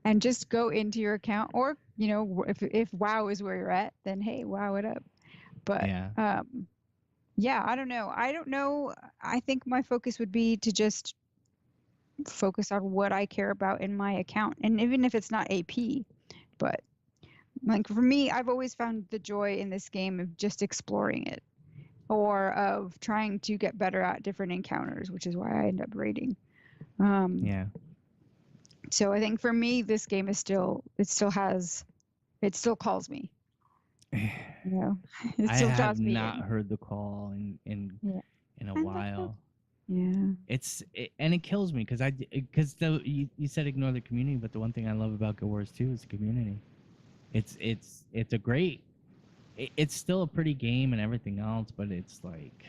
and just go into your account, or you know, if WoW is where you're at, then hey, WoW it up. But yeah, I don't know. I think my focus would be to just focus on what I care about in my account, and even if it's not AP, but like for me, I've always found the joy in this game of just exploring it, or of trying to get better at different encounters, which is why I end up raiding. Yeah. So I think for me, this game is still calls me. You know, I have not heard the call in a while. Yeah. And it kills me because you said ignore the community, but the one thing I love about Guild Wars 2 is the community. It's a great. It's still a pretty game and everything else, but it's like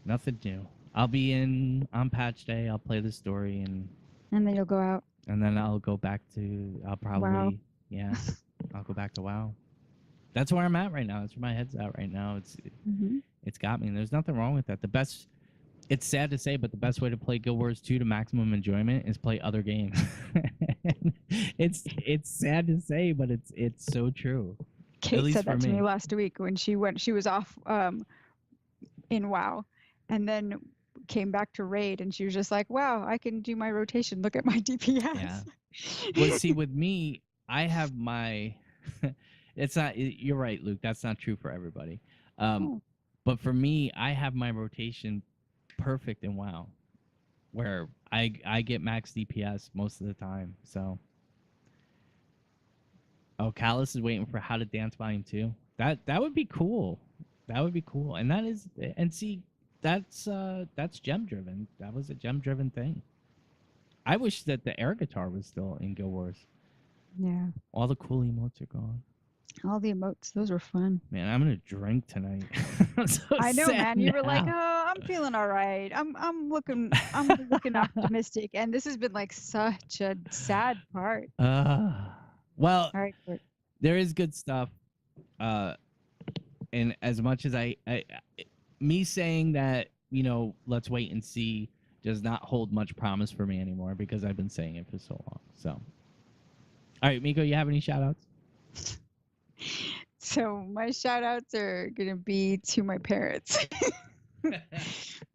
nothing new. I'll be on patch day. I'll play the story and then you'll go out. And then I'll go back to. I'll probably WoW. I'll go back to WoW. That's where I'm at right now. That's where my head's at right now. It's got me. And there's nothing wrong with that. The best It's sad to say, but the best way to play Guild Wars 2 to maximum enjoyment is play other games. It's sad to say, but it's so true. Kate least said that for to me me. last week when she was off in WoW, and then came back to raid, and she was just like, "Wow, I can do my rotation. Look at my DPS." Yeah. Well, see, with me, I have my. It's not. You're right, Luke. That's not true for everybody. Oh, But for me, I have my rotation perfect in WoW, where I get max DPS most of the time. So, oh, Callus is waiting for How to Dance Volume 2. That would be cool. That would be cool. And that is, and see, that's gem driven. That was a gem driven thing. I wish that the air guitar was still in Guild Wars. yeah. All the cool emotes are gone. All the emotes, those were fun. Man, I'm gonna drink tonight. I'm so I know, sad man. You were like, now. "Oh, I'm feeling all right. I'm looking optimistic." And this has been like such a sad part. Well, All right, Gord. there is good stuff. And as much as me saying that, let's wait and see does not hold much promise for me anymore because I've been saying it for so long. So, all right, Miko, you have any shout outs? So my shout outs are gonna be to my parents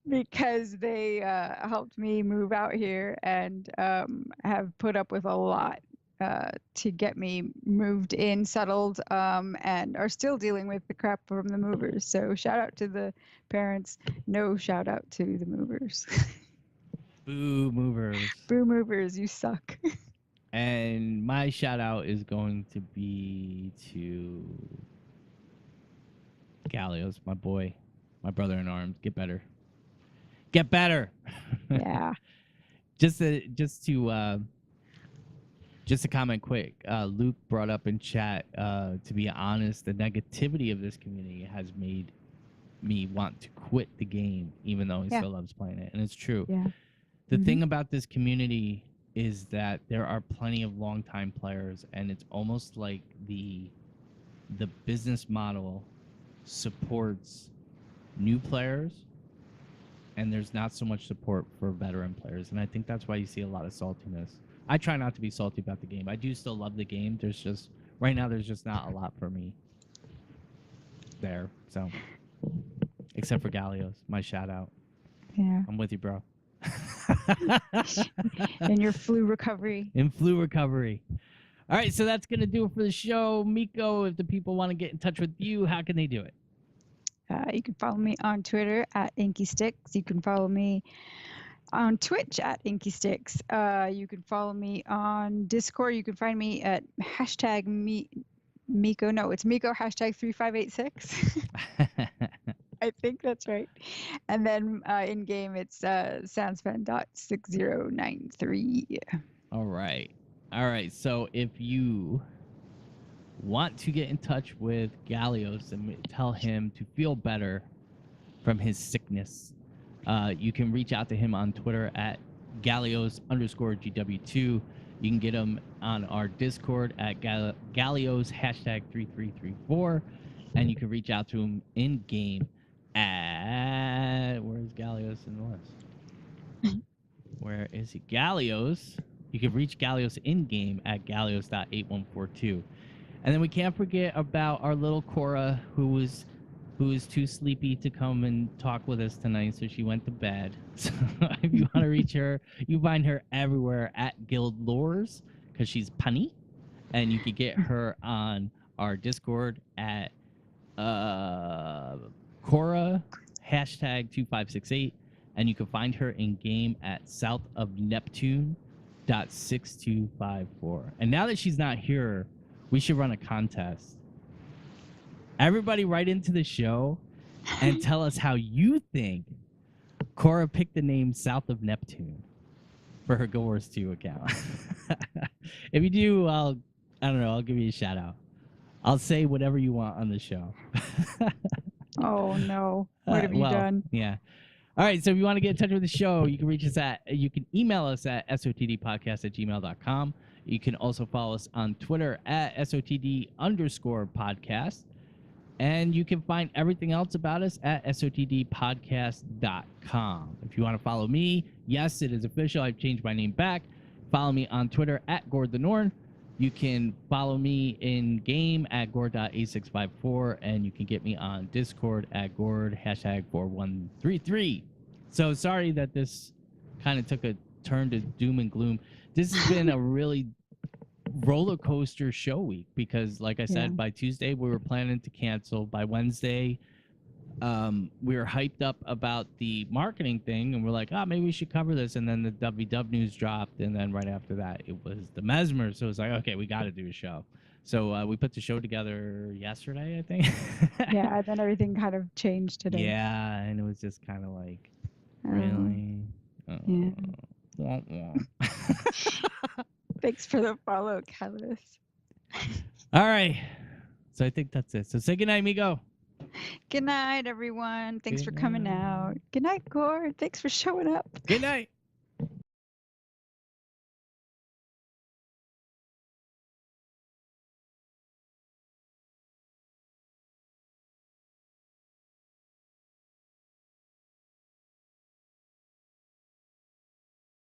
because they helped me move out here and have put up with a lot to get me moved in, settled, and are still dealing with the crap from the movers. So shout out to the parents. No shout out to the movers. Boo movers. Boo movers, you suck. And my shout out is going to be to Gallios, my boy, my brother in arms. Get better. Get better. Yeah. Just to comment quick, Luke brought up in chat, to be honest, the negativity of this community has made me want to quit the game, even though he still loves playing it. And it's true. Yeah. The thing about this community is that there are plenty of longtime players, and it's almost like the business model supports new players, and there's not so much support for veteran players. And I think that's why you see a lot of saltiness. I try not to be salty about the game. I do still love the game. There's just right now there's just not a lot for me there. So except for Gallios, my shout out. Yeah. I'm with you, bro. In your flu recovery. In flu recovery. All right, so that's going to do it for the show. Miko, if the people want to get in touch with you, how can they do it? You can follow me on Twitter at InkySticks. You can follow me on Twitch at InkySticks. You can follow me on Discord. You can find me at hashtag Miko. No, it's Miko hashtag 3586. I think that's right. And then in game, it's Sandspan.6093. All right. So if you want to get in touch with Gallios and tell him to feel better from his sickness, you can reach out to him on Twitter at Gallios _GW2. You can get him on our Discord at Gallios hashtag 3334. And you can reach out to him in game at, where's Gallios in the list? Where is he? Gallios. You can reach Gallios in game at gallios.8142. And then we can't forget about our little Kora, who is too sleepy to come and talk with us tonight, so she went to bed. So if you want to reach her, you find her everywhere at Guild Lores because she's punny, and you can get her on our Discord at Kora hashtag 2568, and you can find her in game at South of Neptune .6254. And now that she's not here, we should run a contest. Everybody write into the show and tell us how you think Kora picked the name South of Neptune for her Guild Wars 2 account. If you do, I don't know, I'll give you a shout out. I'll say whatever you want on the show. Oh no. What have you done? Yeah. All right, so if you want to get in touch with the show, you can you can email us at sotdpodcast@gmail.com. You can also follow us on Twitter at SOTD_podcast. And you can find everything else about us at sotdpodcast.com. If you want to follow me, yes, it is official. I've changed my name back. Follow me on Twitter at Gord the Norn. You can follow me in game at Gord.a654, and you can get me on Discord at Gord #4133. So sorry that this kind of took a turn to doom and gloom. This has been a really roller coaster show week because, like I said, by Tuesday we were planning to cancel. By Wednesday, we were hyped up about the marketing thing, and we're like, maybe we should cover this. And then the WvW news dropped, and then right after that, it was the Mesmer. So it was like, okay, we got to do a show. So we put the show together yesterday, I think. Yeah, and then everything kind of changed today. Yeah, and it was just kind of like, really? Yeah. Wah, wah. Thanks for the follow, Catalyst. All right. So I think that's it. So say goodnight, Miko. Good night, everyone. Thanks Good for coming night. out. Good night, Gord. Thanks for showing up. Good night.